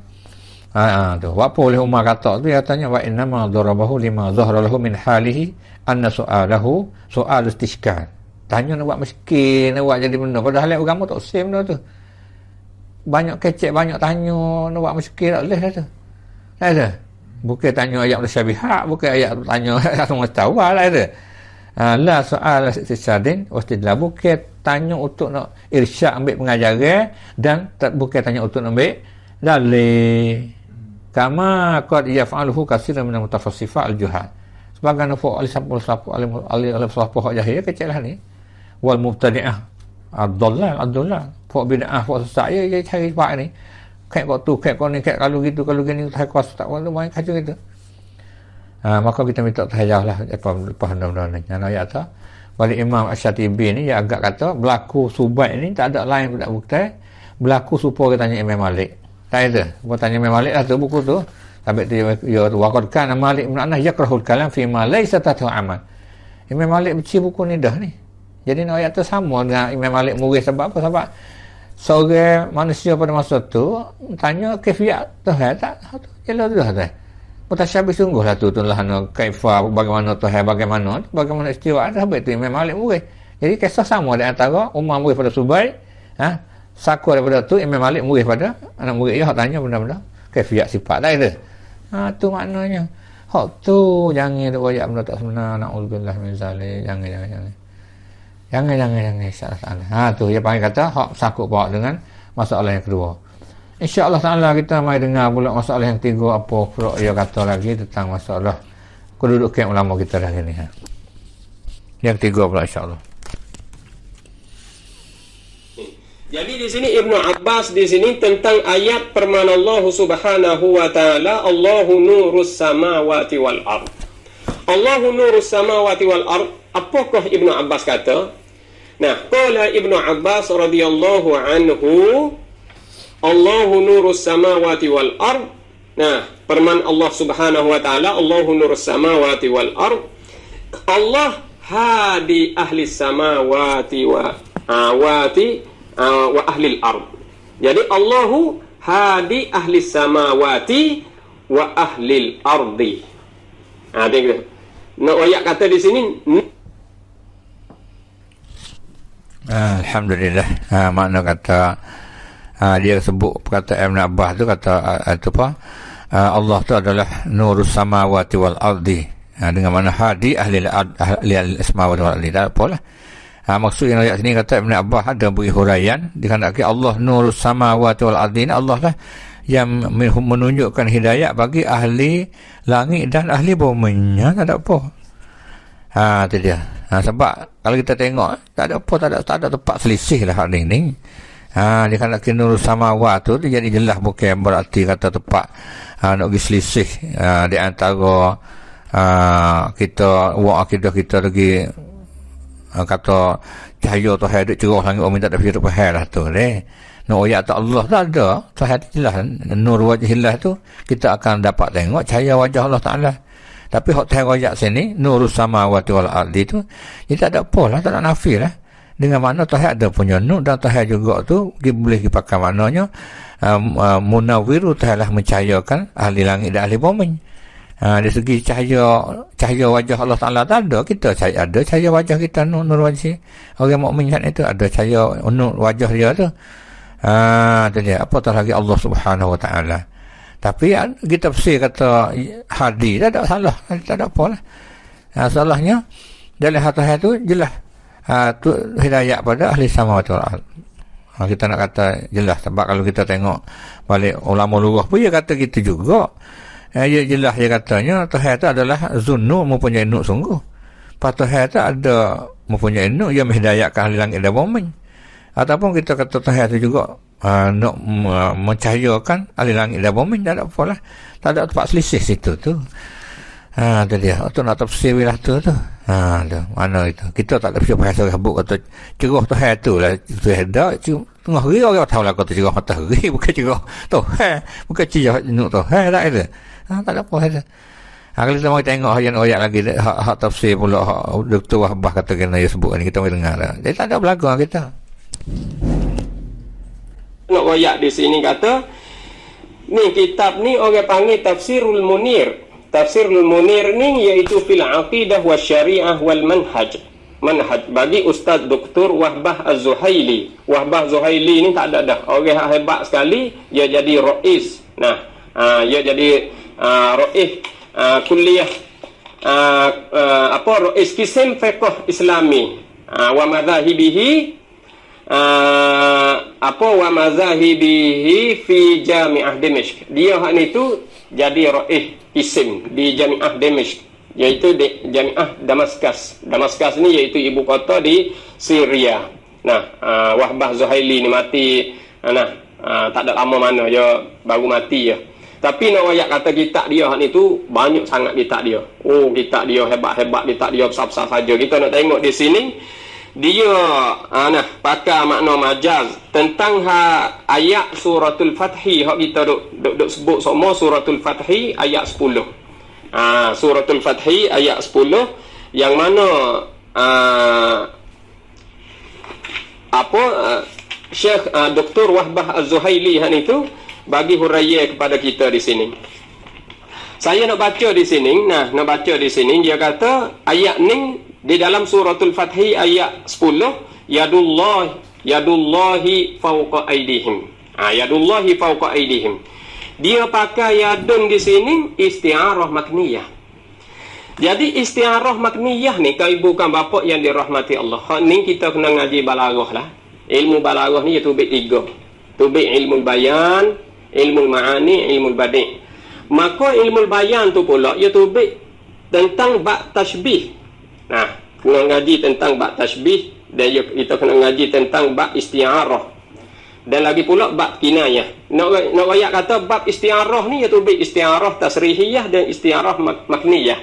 tu apa oleh Umar kata tu dia katanya wa inna ma darabahu lima zahara lahu min halihi anna su'alahu su'al istishkal. Tanya nak buat miskin, nak buat jadi benda, padahal agama tak same dah tu. Banyak kecek, banyak tanya nak buat miskin tak boleh dah tu. Tak ada. Bukan tanya ayat mutasyabihat, bukan ayat tanya ayat mustawal lah ada. La soal istishadin wastidlah, bukan tanya untuk nak irsyad ambil pengajaran dan bukan tanya untuk nak ambil dalil. Kama qad yaf'aluhu katsiran min mutafassifat al-juhal. Sebagai nafuk al-sapu jahil keceklah ni. Wal mubtadi'ah ad-dallal fuk bid'ah fuk sesat dia cari pak ni. Kek kau tu, kek kau ni, kek kalau gitu, kalau gini tak kuasa tak mahu main kacau gitu. Maka kita minta tahajahlah lepas benda-benda ni. Yang ayat tu balik Imam Asy-Syatibi ni dia agak kata berlaku subat ni tak ada lain tidak bukti. Berlaku supaya kita tanya Imam Malik. Tak ada. Buat tanya Imam Malik lah tu buku tu. Sampai tu ya waqad kana Malik bin Anas yakrahul kalam fi ma laysa tatu amal. Imam Malik benci buku ni dah ni. Jadi ayat tu sama dengan Imam Malik murid sebab apa? Sebab seorang manusia pada masa tu tanya kaifiat Tuhan tak jelas dah dah. Mutasyabih sungguhlah tu lah kaifa bagaimana Tuhan bagaimana istiwa sampai tu Imam Malik murid. Jadi kisah sama di antara Umar murid pada Subay, Saku daripada tu Imam Malik murid pada anak murid dia tanya benda-benda kaifiat sifat tak ada. Tu maknanya. Hak tu jangan duk royak benda tak sebenar, naudzubillah min zalik. Jangan insya-Allah taala. Tu dia panggil kata hak sakut bawa dengan masalah yang kedua. Insya-Allah taala kita mai dengar pula masalah yang tiga apa pula dia kata lagi tentang masalah kedudukan ulama kita dah ni. Yang tiga pula insya-Allah. Jadi di sini Ibnu Abbas di sini tentang ayat firman Allah Subhanahu wa taala, Allahu nurus samawati wal ard. Allahu nurus samawati wal ard. Apakah Ibnu Abbas kata? Nah, qala Ibnu Abbas radhiyallahu anhu, Allahu nurus samawati wal ard. Nah, firman Allah Subhanahu wa taala, Allahu nurus samawati wal ard. Allah hadi ahli samawati wa ahli al-ard. Jadi Allahu hadi ahli samawati wa ahli al-ardi. Tengok. Nak ayat kata di sini. Alhamdulillah. Makna kata dia sebut perkataan Ibn Abbas tu kata itu apa? Allah tu adalah nurus samawati wal ardi. Dengan mana hadi ahli al-samawati wal ardi. Tak apalah. Maksud yang ayat sini kata Ibn Abbas ada beri huraian dikatakan Allah nurus samawati wal ardi, Allah lah yang menunjukkan hidayah bagi ahli langit dan ahli bumi. Tak ada apa. Itu dia. Sebab kalau kita tengok tak ada apa, tak ada tempat selisih lah hal ini. Dikatakan nurus samawati tu jadi jelas, bukan berarti kata tempat nak pergi selisih di antara kita akidah kita lagi kata cahaya Tuhan duk cerah langit bumi tak ada fikir Tuhan lah tu deh. No ayat Allah tak ada. Tuhan jelas nur wajhillah tu kita akan dapat tengok cahaya wajah Allah Taala. Tapi hak Tuhan ayat sini nurus samawati wal ardi tu dia tak ada apa lah, tak nak nafi lah. dengan makna Tuhan ada punya nur, dan Tuhan juga tu boleh dipakai maknanya munawwiru, Tuhan lah mencahayakan ahli langit dan ahli bumi. Dari segi cahaya wajah Allah Ta'ala tak ada, kita ada cahaya wajah kita, nur wajah orang mukmin itu ada cahaya nur wajah dia tu. Tu dia, apatah lagi Allah Subhanahu Wa Ta'ala. Tapi kita pasti kata hadi, tak ada salah, tak ada apa lah. Salahnya dalam hati itu jelas tu hidayah pada ahli samawati wal ard. Kita nak kata jelas, sebab kalau kita tengok balik ulama lughah pun dia kata gitu juga. Dia jelas, dia katanya Tuhan itu adalah zunnu, mempunyai nur sungguh. Tuhan itu ada mempunyai nur, dia menghidayahkan ahli langit dan bumi. Ataupun kita kata Tuhan itu juga nak mencahayakan ahli langit dan bumi, tak ada apa lah. Tak ada tempat selisih situ tu. Tu dia. Tu nak tafsir wilah tu. Tu. Mana itu. Kita tak ada pakai surah buk kata cerah Tuhan tu lah. Tuhan dah. Tengah hari orang tahu lah kata cerah matahari. Bukan cerah Tuhan. Bukan cerah nur Tuhan. Tak ada. Tak ada apa ada. Kalau kita mau tengok ayat lagi, hak tafsir pula, hak Dr. Wahbah kata kena dia sebut ni, kita boleh dengar lah. Jadi tak ada berlaku kita. Nak ayat di sini kata, ni kitab ni orang panggil Tafsirul Munir. Tafsirul Munir ni iaitu fil aqidah wa syariah wal manhaj. Manhaj bagi Ustaz Dr. Wahbah Az-Zuhaili. Wahbah Zuhaili ni tak ada dah. Orang hebat sekali, dia jadi rais. Nah, dia jadi rais kuliah rais kisim fiqh Islami. Wa madhahibihi wa mazahibihi fi Jami'ah Dimashq. Dia hak ni tu jadi rais isim di Jami'ah Dimashq, iaitu di Jami'ah Damaskus. Damaskus ni iaitu ibu kota di Syria. Nah, Wahbah Zuhaili ni mati tak ada lama mana, dia baru mati je. Tapi nak ayat kata kitab dia hak ni tu banyak sangat kitab dia. Oh, kitab dia hebat-hebat, kitab dia besar-besar saja. Kita nak tengok di sini dia pakai makna majaz tentang ayat suratul Fathi. Hak kita duk sebut semua suratul Fathi ayat 10. Suratul Fathi ayat 10 yang mana Syekh Dr. Wahbah Az-Zuhaili hak itu bagi huraian kepada kita di sini. Saya nak baca di sini. Nak baca di sini dia kata ayat ni di dalam suratul Fathi ayat 10, yadullahi fawqa aydihim. Yadullahi fawqa aydihim. Dia pakai yadun di sini isti'arah makniyah. Jadi isti'arah makniyah ni, kau ibu kan bapak yang dirahmati Allah, ni kita kena ngaji balaghah lah. Ilmu balaghah ni iaitu tubik 3. Tubik ilmu bayan, ilmu ma'ani, ilmu badi'. Maka ilmu bayan tu pula iaitu tubik tentang bab tasbih. Kena ngaji tentang bab tasbih, dan kita kena ngaji tentang bab isti'arah, dan lagi pula bab kinayah. Nak ayat kata bab isti'arah ni iaitu bab isti'arah tasrihiyah dan isti'arah makniyah.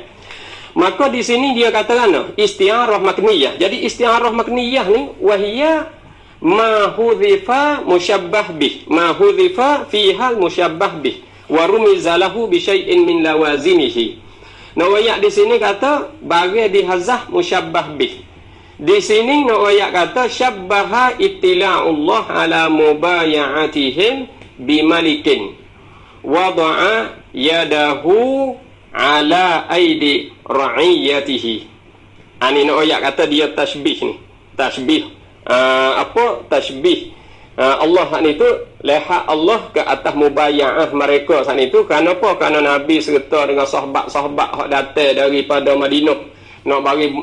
Maka di sini dia katakan isti'arah makniyah. Jadi isti'arah makniyah ni wahiyya ma hudhifa musyabbah bih, ma hudhifa fiha musyabbah bih wa rumiza lahu bi syai'in min lawazimihi. Nawayak di sini kata bagi dihazah musyabbah bih. Di sini nawayak kata syabbaha ittila'ullah ala mubaya'atihim bimalikin wada'a yadahu ala aidi ra'iyatihi. Ini nawayak kata dia tasbih ni. Tasbih tasbih Allah ni tu lihat Allah ke atas mubaya'ah mereka saat itu. Kenapa? Kerana Nabi serta dengan sahabat-sahabat hak datang daripada Madinah nak bagi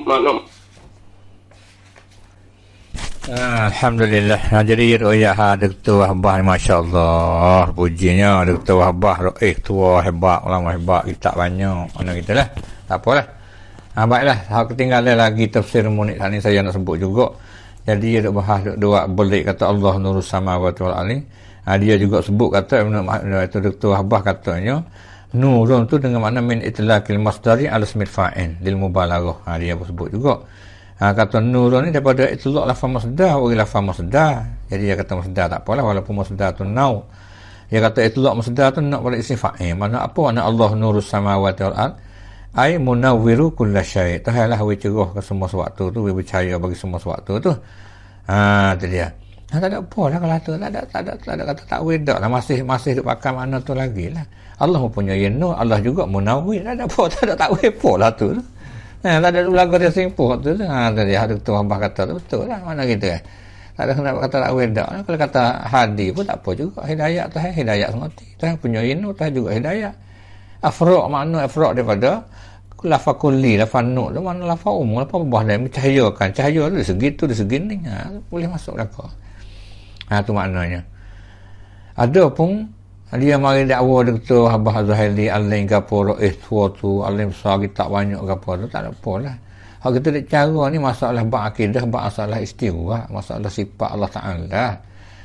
Alhamdulillah. Jadi royah Dr. Wahbah ni, masya-Allah, pujinya Dr. Wahbah, tua hebat, ulama hebat, kitab banyak. Mana kita lah. Tak apalah. Baiklah, hak ketinggalan lagi tafsir Munir ni saya nak sebut juga. Jadi dia bahas dua belik kata Allah nurus samawati wal ardi. Dia juga sebut kata itu Dr. Wahbah katanya nurun tu dengan makna min itlaqil masdari ala ismil fa'il lil mubalaghah. Dia sebut juga. Kata nurun ni daripada itlaq lafaz masdar wa lafaz masdar. Jadi dia kata masdar tak apalah walaupun masdar tu nau. Dia kata itlaq masdar tu nak pada isim fa'il. Mana apa? Makna Allah nurus samawati wal ardi ai munawwiru kullasyai. Tahalah we cerah ke semua sesuatu tu, we bercahaya bagi semua sesuatu tu. Tu dia. Tak ada apa lah kalau tu. Tak ada kata takwil dah lah. Masih duk pakai makna tu lagi lah. Allah mempunyai nur, Allah juga munawwir. Tak ada apa, tak ada takwil apa lah tu. Tak ada lagu dia simpul tu. Tu dia Dr. Abah kata tu betul lah. Mana gitu tak ada kena kata takwil dah. Kalau kata hadi pun tak apa juga. Hidayat tu hidayat semati. Tu punya nur tu juga hidayat. Afra' makna afra' daripada lafaz kulli, lafaz nur tu mana lafaz umum, lafaz ubah dan mencahayakan. Cahaya tu di segi ni. Boleh masuk belaka. Tu maknanya. Ada pun dia mari dakwa Dr. Abah Zuhaili alain gapo ra'is tua tu, alain besar kita banyak gapo tu, tak ada apalah. Hak kita nak cara ni masalah bab akidah, masalah istiwa, masalah sifat Allah Taala.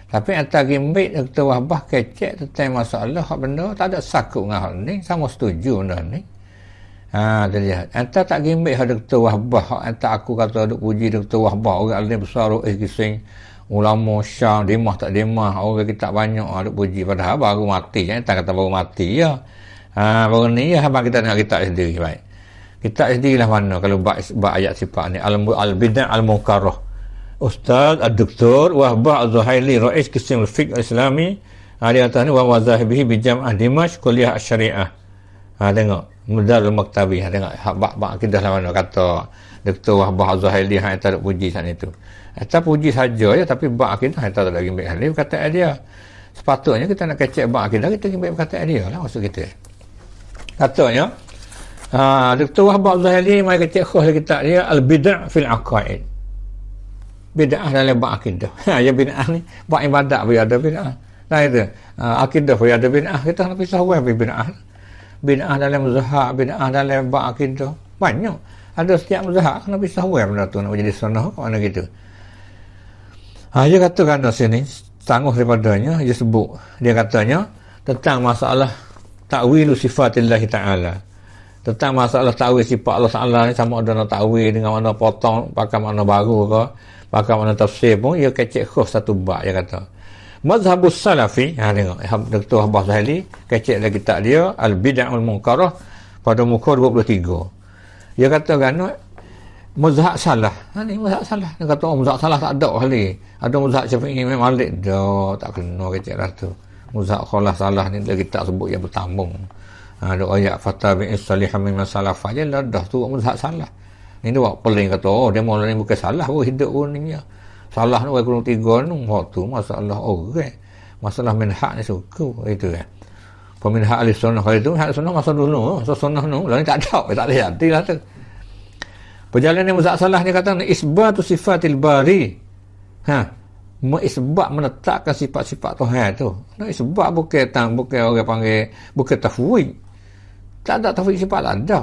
Tapi antara gimbit Dr. Wahbah kecek tentang masalah hak benda tak ada sakut dengan hal ni, sama setuju benda ni. Tu dia. Antara tak gimbit hak Dr. Wahbah, hak antara aku kata duk puji Dr. Wahbah, orang alim besar kising ulama Syam, demah tak demah, orang kita banyak duk puji padahal baru mati, tak kata baru mati ya. Baru ni ya abang kita nak kita sendiri baik. Kita sendirilah mana kalau bab ayat sifat ni al-bidah al-munkarah. Ustaz Dr. Wahbah Az-Zuhaili Rais Qism al-Fiqh al-Islami dia kata ni wa wazahibihi bi Jam'ah Dimashq Kuliah Asy-Syariah. Tengok Mudarul Maktabi, tengok bab akidah lah mana kata Dr. Wahbah Az-Zuhaili hang tak puji sana itu. Tak puji saja ya, tapi bab akidah tak ada lagi ambil hal kata dia. Sepatutnya kita nak kecek bab akidah, kita ambil perkataan dia lah maksud kita. Katanya Dr. Wahbah Az-Zuhaili mai kecek khos kitab dia al-bidah fil aqaid. Bid'ah dalam bab akidah. Ya bid'ah ni bab ibadat pun ada bid'ah. Nah itu akidah pun ada bid'ah. Kita nak pisah awal bid'ah. Bid'ah dalam mazhab, bid'ah dalam bab akidah. Banyak. Ada setiap mazhab kena pisah awal benda tu nak menjadi sunnah ke mana gitu. Dia katakan di sini tangguh daripadanya dia sebut. Dia katanya tentang masalah ta'wil sifatillah ta'ala. Tentang masalah ta'wil sifat Allah Ta'ala ni sama ada nak ta'wil dengan mana potong pakai makna baru ke pakai makna tafsir pun ia kecek khos satu bab dia kata mazhabus salafi. Tengok Dr. Abah Zuhaili kecek lagi kitab dia al-bid'ah al-munkarah pada muka 23 dia kata kan mazhab salah ni mazhab salah dia kata mazhab salah tak ada kali ada mazhab Syafi'i Imam Malik dah tak kena kecek lah tu mazhab khalas salah ni dia kitab sebut yang bertambung ada ayat fatabi'is salihan min salafah je dah tu mazhab salah ni dia buat peling kata dia malah ni bukan salah pun hidup pun ni ya salah ni kurang 3 ni waktu masalah masalah minhaj ni suku itu peminhaj ahli sunnah kalau itu ahli sunnah masa dulu masa sunnah ni lah ni tak ada tak boleh hati lah tu perjalanan mazhab salah ni kata isbatu sifatil bari isbat menetapkan sifat-sifat Tuhan tu isbat bukan orang panggil bukan tafwid tak ada tafwid sifat tak ada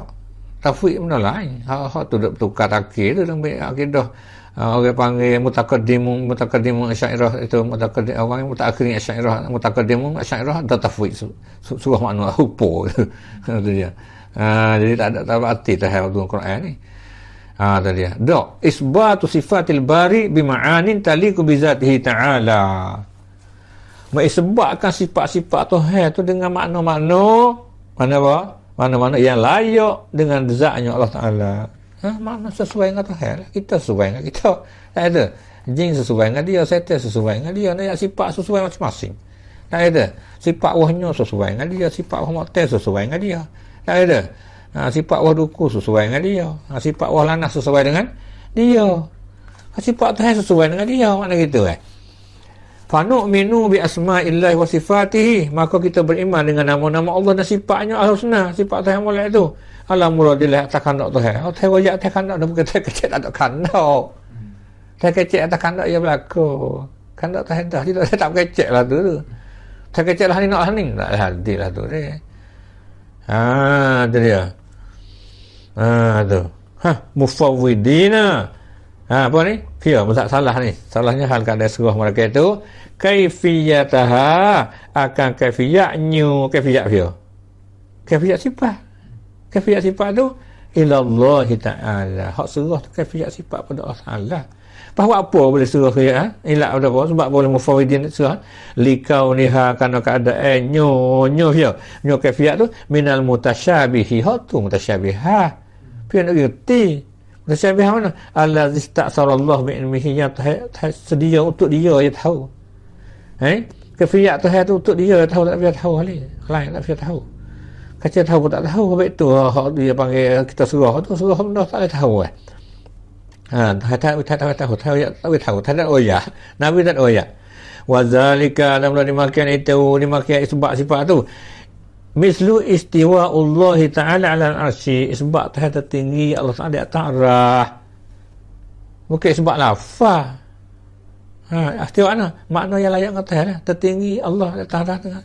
tafwid benda lain hak tu duk tukar takkir tu ambil akidah orang panggil mutaqaddimun asy'ariyah itu mutaqaddim orang mutaakhirin asy'ariyah mutaqaddimun asy'ariyah ada tafwid surah makna rupa tu dia jadi tak ada arti tahap Al-Quran ni tadi dia isbatu sifatil bari bima'anin taliqu bi zatihi ta'ala mengisbatkan sifat-sifat Tuhan tu dengan makna-makna mana yang layak dengan zatnya Allah Taala makna sesuai dengan Tuhan kita sesuai dengan kita tak ada jin sesuai dengan dia setan sesuai dengan dia nak sifat sesuai masing-masing tak ada sifat wahnya sesuai dengan dia sifat wah mu'tal sesuai dengan dia tak ada sifat wah duku sesuai dengan dia sifat wah lanas sesuai dengan dia sifat Tuhan sesuai dengan dia makna gitu fanu'minu bi asma'illahi wa sifatihi maka kita beriman dengan nama-nama Allah dan sifatnya al-husna sifat Tuhan molek tu ala muradillah atas kandak Tuhan Tuhan wajak atas kandak dah bukan Tuhan kecek tak ada kandak Tuhan kecek atas kandak ya berlaku kandak Tuhan dah tidak tak kecek lah tu Tuhan kecek lah ni nak lah ni tak hadir lah tu dia tu dia tu mufawwidina apa ni mazhab salah ni salahnya hal keadaan surah mereka itu kaifiyataha akan kaifiyatnya kaifiyat sifat tu ila Allah Ta'ala hak surah tu kaifiyat sifat pada Allah Ta'ala bahawa apa boleh surah ila pada apa sebab boleh mufawwidin surah likauniha kana keadaan nyo kaifiyat tu minal mutasyabihi hak tu mutasyabiha pian nak ngerti Mutasyabihat mana? Allazi ista'sarallahu bi ilmihi, yang sedia untuk dia tahu. Kefiat Tuhan tu untuk dia tahu, tak biar tahu lain tak biar tahu. Kata tahu pun tak tahu, habis tu dia panggil kita surah tu, surah benda tak boleh tahu. Tak ada oyak. Nabi tak oyak. Wa zalika dalam dimakan itu, dimakan sebab sifat tu. Mislu istiwa Allah Ta'ala ala al-arsy, sebab Tuhan tertinggi Allah Ta'ala di atas arah. Bukan sebab lafaz. Istiwa mana? Makna yang layak dengan Tuhan lah. Tertinggi Allah di atas arah tengah.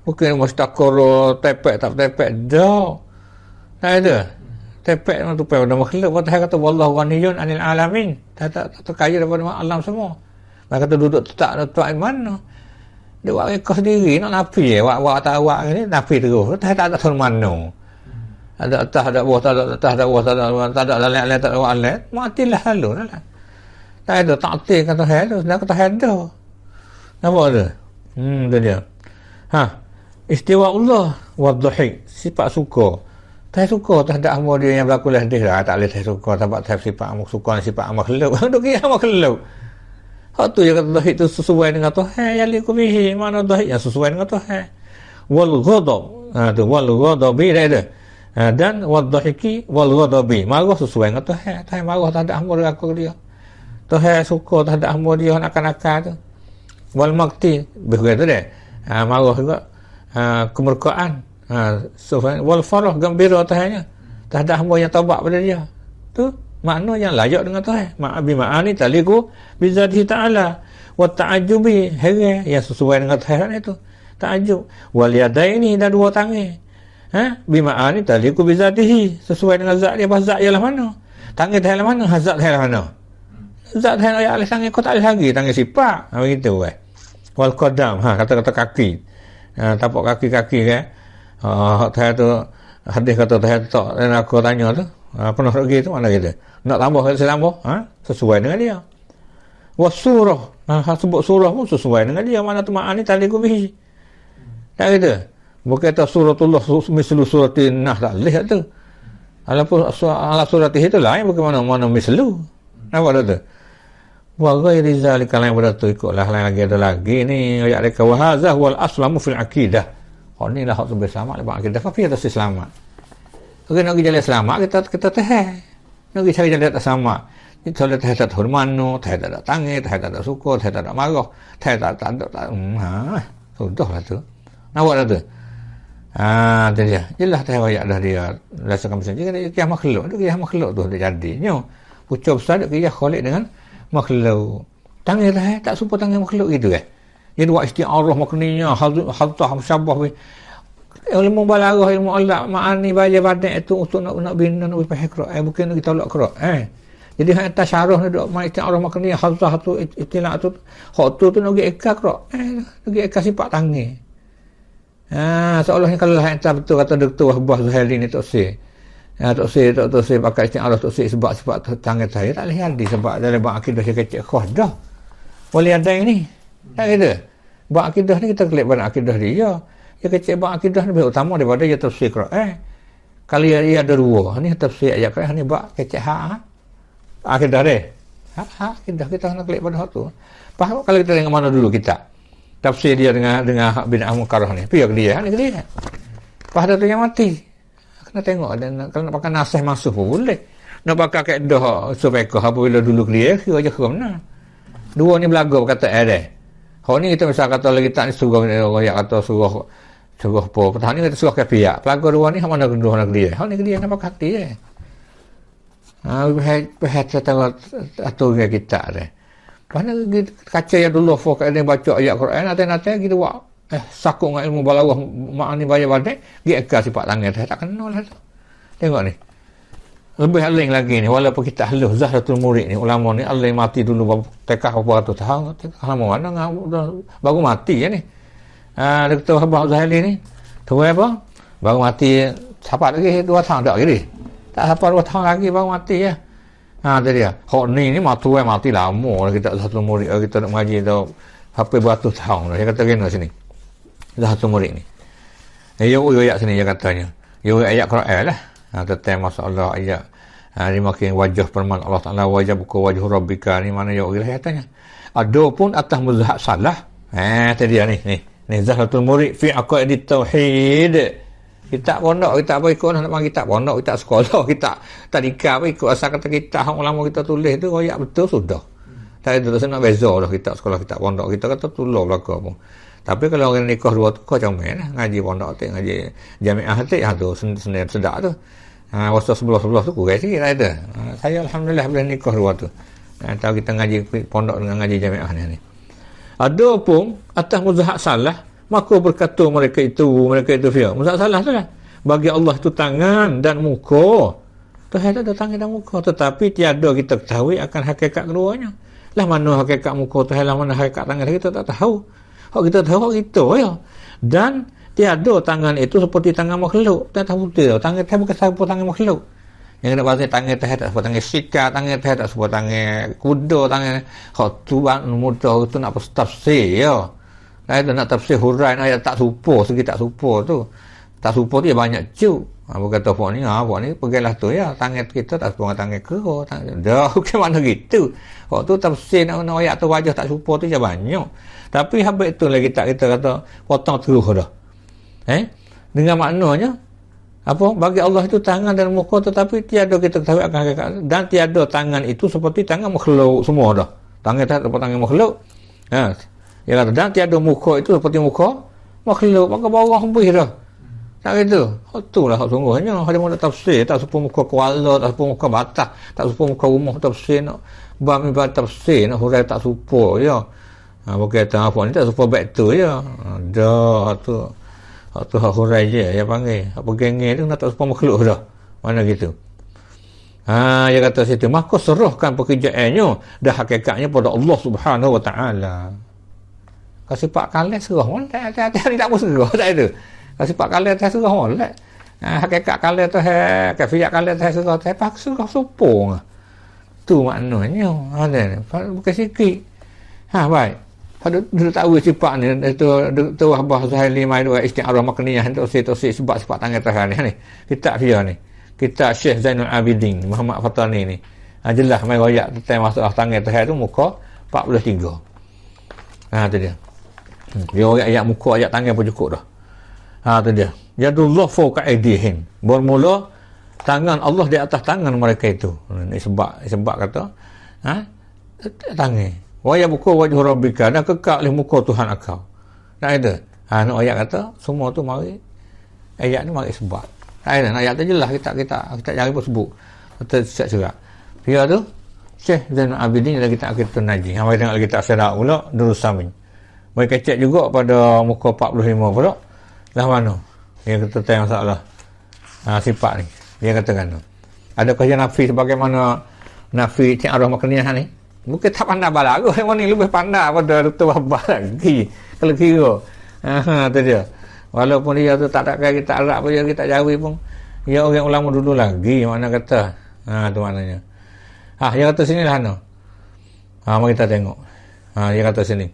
Bukan mustaqor tepek tak tepek dah. Tak ada. Tepek memang tu pada makhluk. Tuhan kata wallahu ghaniyun 'anil alamin. Tak terkaya daripada alam semua. Maka kata duduk tetap mana? Dia buat rekod sendiri, nak nafi wak tak awak ni, nafi terus. Tak ada mana. Ada atas, ada bawah, tak ada atas, ada bawah, tak ada lalat, tak ada lalat. Matilah lalu lah. Tak ada taktir kata hai tu, nak kata hai dah. Nampak tu? Tu dia. Istiwa Allah wa dhahik, sifat suka. Tak suka terhadap hamba dia yang berlaku lah dia. Tak boleh tak suka sebab tak sifat suka, sifat makhluk. Duk kira makhluk. Hak tu yang kata dhahik tu sesuai dengan Tuhan yang liku bihi. Mana dhahik yang sesuai dengan Tuhan. Wal ghadab. Tu wal ghadabi dah ada. Dan wal dhahiki wal ghadabi. Marah sesuai dengan Tuhan. Tuhan marah tak ada hamba dia. Tuhan suka tak ada hamba dia nakal-nakal tu. Wal makti. Begitu tu dia. Marah juga. Kemerkaan. Wal farah, gembira Tuhannya. Tak ada hamba yang taubat pada dia. Tu makna yang layak dengan Tuhan. Ma'ani taliku bizatihi ta'ala wa ta'ajubi, heran yang sesuai dengan Tuhan itu. Ta'ajub. Wal yadaini, dan dua tangan. Bima'ani taliku bizatihi, sesuai dengan zat dia. Zat dia lah mana? Tangan Tuhan lah mana? Zat Tuhan lah mana? Zat Tuhan ayat alih tangan, kau tak alih lagi tangan sifat. Begitu kan. Wal qadam, kata-kata kaki. Tapak kaki-kaki kan. Tuhan tu hadis kata Tuhan tak, dan aku tanya tu, pernah pergi tu mana kita? Nak tambah kata saya tambah, sesuai dengan dia. Wasurah, sebut surah pun sesuai dengan dia. Mana tu ma'ani taliku bihi. Tak kata. Bukan kata suratullah mislu suratin nah, tak boleh tu. Ala suratih itu lain, bukan mana mislu. Nampak tak tu? Wa ghairi zalika, lain pada tu, ikutlah lain lagi, ada lagi ni ayat mereka wa hadzal wal aslamu fil aqidah. Ni lah hak tu bersama lepas akidah. Tapi kita selamat. Okey, nak pergi jalan selamat, kita tahan. Nak pergi cari jalan tak selamat. Kita boleh tahan tak tahu mana, tahan tak ada tangan, tahan tak ada suka, tahan tak ada marah, tahan tak ada. Sudahlah tu. Nampak tak tu? Tu dia. Jelas tahan ayat dah dia rasakan macam ni. Dia kira makhluk. Dia kira makhluk tu dia jadinya. Pucuk besar dia kira khalik dengan makhluk. Tangan tahan, tak serupa tangan makhluk gitu kan. Dia buat isti'arah maknanya hadtah musyabah ilmu balaghah, ilmu Allah ma'ani baya badan itu untuk nak bina nak faham Quran, bukan nak kita tolak Quran. Jadi hak tasyarah ni dok mai isti'arah maknanya hadtah tu istilah tu hak tu nak pergi ekak Quran, pergi ekak sifat tangan. Seolah-olahnya kalau hak betul kata Dr. Wahbah Zuhaili ni tok se. Tok se pakai isti'arah tok se sebab sifat tangan saya tak boleh hadis sebab dalam akidah dia kecek khas dah. Boleh ada ini. Tak kata. Bab akidah ni kita kelip pada akidah dia. Dia kecil bab akidah ni lebih utama daripada dia tafsir Quran. Kalau dia ada dua. Ni tafsir ayat Quran ni bab kecil akidah dia. Akidah kita nak kelip pada hak tu. Faham kalau kita tengok mana dulu kita. Tafsir dia dengan hak bid'ah mukarrah ni. Piak dia ni ke dia. Faham tu yang mati. Kena tengok dan kalau nak pakai nasih masuk pun boleh. Nak pakai kaedah supaya apabila dulu dia kira je ke mana. Dua ni belaga berkata ada. Hak ni kita misal kata lagi tak ni surah ayat kata surah apa. Petang ni kata surah kafiyah. Belaga dua ni hak mana kedua nak dia. Hak ni dia nampak hak dia. Perhat tahu atur kita ada. Mana kaca yang dulu fokus dia baca ayat Quran nanti kita buat sakut dengan ilmu balaghah makni bayar badai dia ekal sifat tangan tak kenal lah tu. Tengok ni. Lebih aling lagi ni walaupun kita halus Zahratul Murid ni ulama ni aling mati dulu tekah apa tu tahu lama mana baru mati ya ni. Dr. Wahbah Zuhaili ni tu apa baru mati siapa lagi 2 tahun tak lagi tak siapa 2 tahun lagi baru mati ya. Tu dia hak ni mati lama kita Zahratul Murid kita nak mengaji tu hampir beratus tahun dia kata kena sini Zahratul Murid ni ayat sini dia katanya ayat Quran lah. Tentang masalah ayat Ini makin wajah firman Allah Ta'ala, wajah buka wajah Rabbika, ni mana ya Allah katanya. Ada pun atas mazhab salah. Tadi dia ni Zahlatul Murid fi aqaidit tauhid. Kita pondok, kita apa ikut nak panggil kita pondok, kita sekolah, kita tadika apa ikut asal kata kita hang ulama kita tulis tu royak betul sudah. Tak ada terus nak beza dah kita sekolah, kita pondok, kita kata tulah belaka pun. Tapi kalau orang nikah dua tu kau macam mana ngaji pondok tu, ngaji jamiah tu, tu senar sedak tu. Wasa sebelah tu kurang sikit ada. Saya alhamdulillah boleh nikah dua tu. Tahu kita ngaji pondok dengan ngaji jamiah ni. Ada pun atas mazhab salah, maka berkata mereka itu dia. Mazhab salah tu lah. Bagi Allah tu tangan dan muka. Tuhan ada tangan dan muka, tetapi tiada kita ketahui akan hakikat keduanya. Lah mana hakikat muka Tuhan, lah mana hakikat tangan kita tak tahu. Hak kita tahu hak kita ya. Dan tiada tangan itu seperti tangan makhluk. Tak tahu betul. Tangan Tuhan bukan seperti tangan makhluk. Yang nak bahasa tangan Tuhan tak seperti tangan sika, tangan Tuhan tak seperti tangan kuda, tangan hak tu mudah itu nak tafsir ya. Ada nak tafsir hurai ayat tak serupa, segi tak serupa tu. Tak serupa dia banyak cuk. Berkata puak ni pergilah tu ya, tangan kita tak serupa tangan kera. Dah bukan mana gitu. Hak tu tafsir nak ayat tu wajah tak serupa tu je banyak. Tapi habis tu lagi kita kata potong terus dah. Dengan maknanya apa? Bagi Allah itu tangan dan muka, tetapi tiada kita ketahui akan hakikat, dan tiada tangan itu seperti tangan makhluk semua dah. Tangan tak seperti tangan makhluk. Dia kata dan tiada muka itu seperti muka makhluk. Maka bawah habis dah. Tak gitu. Itulah hak sungguhnya. Ada mana tafsir tak serupa muka kuala, tak serupa muka batas, tak serupa muka rumah tafsir nak bami tafsir nak hurai tak serupa ya. Berkata apa ni tak serupa baik tu ya. Dah tu. Hak tu hak hurai je yang panggil. Hak pegengnya tu nak tak serupa makhluk dah. Mana gitu. Dia kata situ, maka serahkan pekerjaannya dah hakikatnya pada Allah Subhanahu Wa Taala. Kasih pak kalah serah molek. Hati-hati tak mau serah tak ada. Kasih pak kalah tak serah molek. Hakikat kalah tu kafiat kalah tak serah tak pak serah sopong. Tu maknanya. Bukan sikit. Baik. Ada tahu sifat ni tu Abah Zuhaili mai dua isti'arah makniyah tu sebab sifat tangan Tuhan ni. Kitab dia ni. Kitab Syekh Zainul Abidin Muhammad Fatani ni. Jelas mai royak tentang masalah tangan Tuhan tu muka 43. Tu dia. Dia royak ayat muka ayat tangan pun cukup dah. Tu dia. Yadullah fawqa aydihim. Bermula tangan Allah di atas tangan mereka itu. Ini sebab kata tangan. Waya buka wajah Rabbika, dan kekal oleh muka Tuhan akau. Tak ada. Nak ayat kata semua tu mari ayat ni mari sebab. Tak ada. Ayat tu jelas kita cari pun sebut. Kita serak. Dia tu Syekh Zainul Abidin dalam kitab Aqidatul Najih. Mari tengok lagi kitab Syarak pula Nurul Samin. Mari kecek juga pada muka 45 pula. Lah mana? Dia kata tanya masalah sifat ni. Dia katakan tu. Adakah yang nafi sebagaimana nafi ti'arah makniyah ni? Bukan tak pandai balagu, yang ni lebih pandai pada Dr. Babah lagi kalau kira. Tu dia. Walaupun dia tu tak ada kita Arab pun, kita Jawi pun, dia orang ulama dulu lagi, mana kata. Tu maknanya. Dia kata sini lah mari kita tengok. Dia kata sini.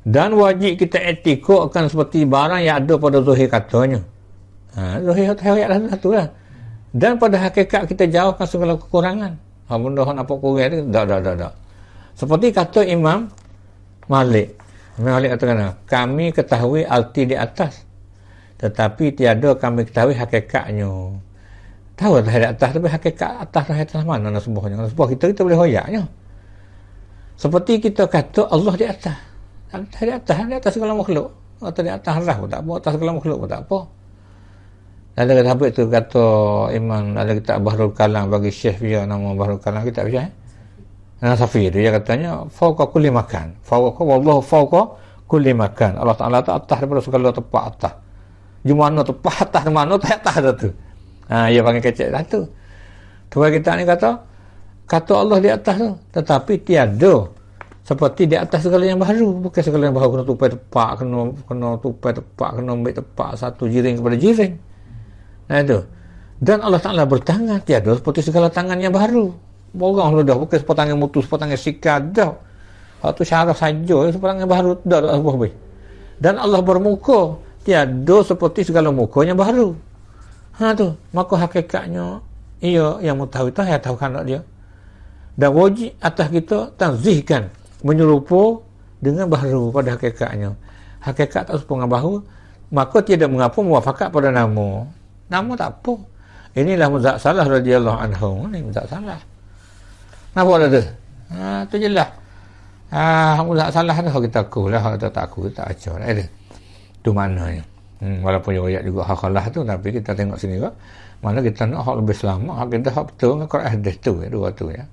Dan wajib kita etikok akan seperti barang yang ada pada zahir katanya. Zahir ayat satu lah. Dan pada hakikat kita jauhkan segala kekurangan. Benda nak apa kurang tu, tak. Seperti kata Imam Malik. Imam Malik kata kami ketahui arti di atas, tetapi tiada kami ketahui hakikatnya. Tahu dah di atas, tapi hakikat atas mana nasbahnya. Nasbah kita boleh hoyaknya. Seperti kita kata Allah di atas. Di atas segala makhluk. Atau di atas rah pun tak apa, atas segala makhluk pun tak apa. Ada kata itu kata Imam, ada kitab Bahrul Kalam bagi Syekh dia nama Bahrul Kalam, kitab dia Safir, dia katanya fauqa kulli makan, wallahu fauqa kulli makan. Allah Taala tu atas daripada segala tempat atas. Di mana tempat atas, mana tak atas tu. Dia panggil kecek satu. Tuan kita ni kata Allah di atas tu, tetapi tiada seperti di atas segala yang baru. Bukan segala yang baru kena tupai tepak, kena tupai tepak, kena ambil tepak satu jiring kepada jiring. Itu. Dan Allah Ta'ala bertangan, tiada seperti segala tangan yang baru. Borang dah, bukan seperti tangan mutus, seperti tangan sikat dah. Itu syaraf saja, seperti tangan baru dah habis. Dan Allah bermuka, tiada seperti segala muka yang baru. Tu, maka hakikatnya ia yang mengetahui tahu, yang tahu kanak dia. Dan wajib atas kita tanzihkan, menyerupa dengan baharu pada hakikatnya. Hakikat tak serupa dengan baharu, maka tidak mengapa muafakat pada nama. Nama tak apa. Inilah Muzak Salah radhiyallahu anhu. Ini Muzak Salah. Nampak tak tu? Tu je lah. Muzak Salah tu kita aku lah. Kalau tak aku, tak acau lah. Tu maknanya. Walaupun ayat juga hak Allah tu, tapi kita tengok sini juga. Mana kita nak hak lebih selamat, hak kita hak betul dengan Quran hadis tu. Dua tu ya.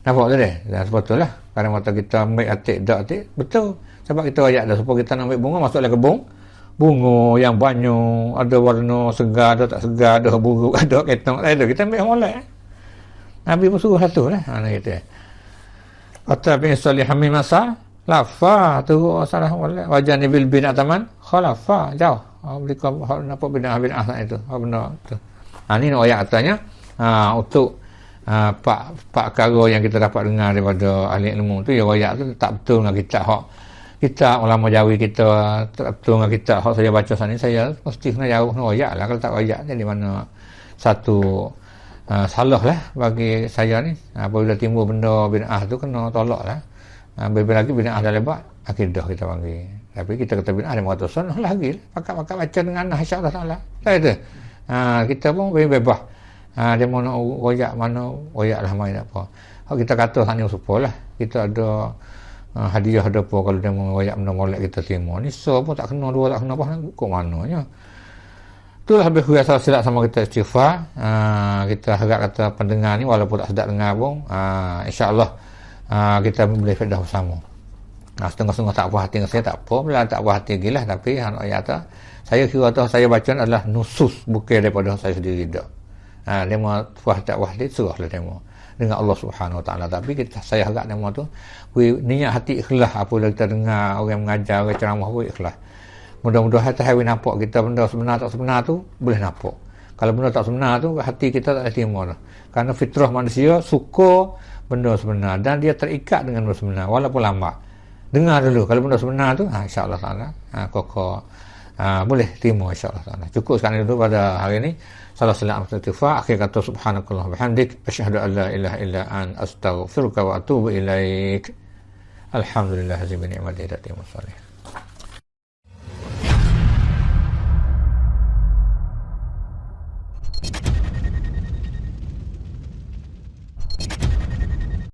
Nampak tu dia? Dan sebetulnya lah. Kadang mata kita ambil atik, dak atik. Betul. Sebab kita ayat dah. Supaya kita nak ambil bunga, masuk dalam kebun. Bunga yang banyak, ada warna segar, ada tak segar, ada buruk, ada ketong, ada. Kita ambil yang molek. Nabi pun suruh satu lah. Kita. Kata bin Salih Hamid Masa, lafa tu salah molek. Wajah ni bil bin ataman, khalafa, jauh. Mereka nampak binah itu. Benar tu. Ini ayat katanya, untuk pak karo yang kita dapat dengar daripada ahli ilmu tu, ya ayat tu tak betul dengan kita ulama Jawi kita tak betul dengan kita hak saya baca sana, saya mesti kena jauh dengan ayat lah. Kalau tak ayat ni di mana satu salah lah bagi saya ni. Apabila timbul benda bid'ah tu kena tolak lah. Lebih lagi bid'ah dah lebat akidah kita panggil. Tapi kita kata bid'ah dia mengatakan sunnah lagi lah. Pakat baca dengan insya-Allah taala. Tak ada. Kita pun bebas. Dia mana royak mana royak lah main apa. Kalau kita kata hanya supaya lah kita ada hadiah ada apa kalau dia mau royak benda molek kita terima. Ni so pun tak kena dua tak kena apa kok mananya. Itulah lebih kurang silap sama kita istighfar. Kita harap kata pendengar ni walaupun tak sedap dengar pun insya-Allah kita boleh faedah bersama. Setengah-setengah tak puas hati dengan saya tak apa, bila tak puas hati gilah, tapi ayat tu saya kira tu saya baca adalah nusus bukan daripada saya sendiri dak. Dia mau puas tak puas hati suruhlah dia mau dengan Allah Subhanahu Wa Taala. Tapi saya harap dia mau tu niat hati ikhlas apabila kita dengar orang mengajar, orang ceramah pun ikhlas. Mudah-mudahan tahu nampak kita benda sebenar tak sebenar tu boleh nampak. Kalau benda tak sebenar tu hati kita tak boleh terima dah. Kerana fitrah manusia suka benda sebenar dan dia terikat dengan benda sebenar walaupun lambat. Dengar dulu kalau benda sebenar tu insya-Allah taala boleh terima insya-Allah taala. Cukup sekarang dulu pada hari ini. Salah salam istighfar, akhir kata subhanakallah bihamdik asyhadu an la ilaha illa anta astaghfiruka wa atubu ilaik. Alhamdulillah azim ni'mati tatimmus salih.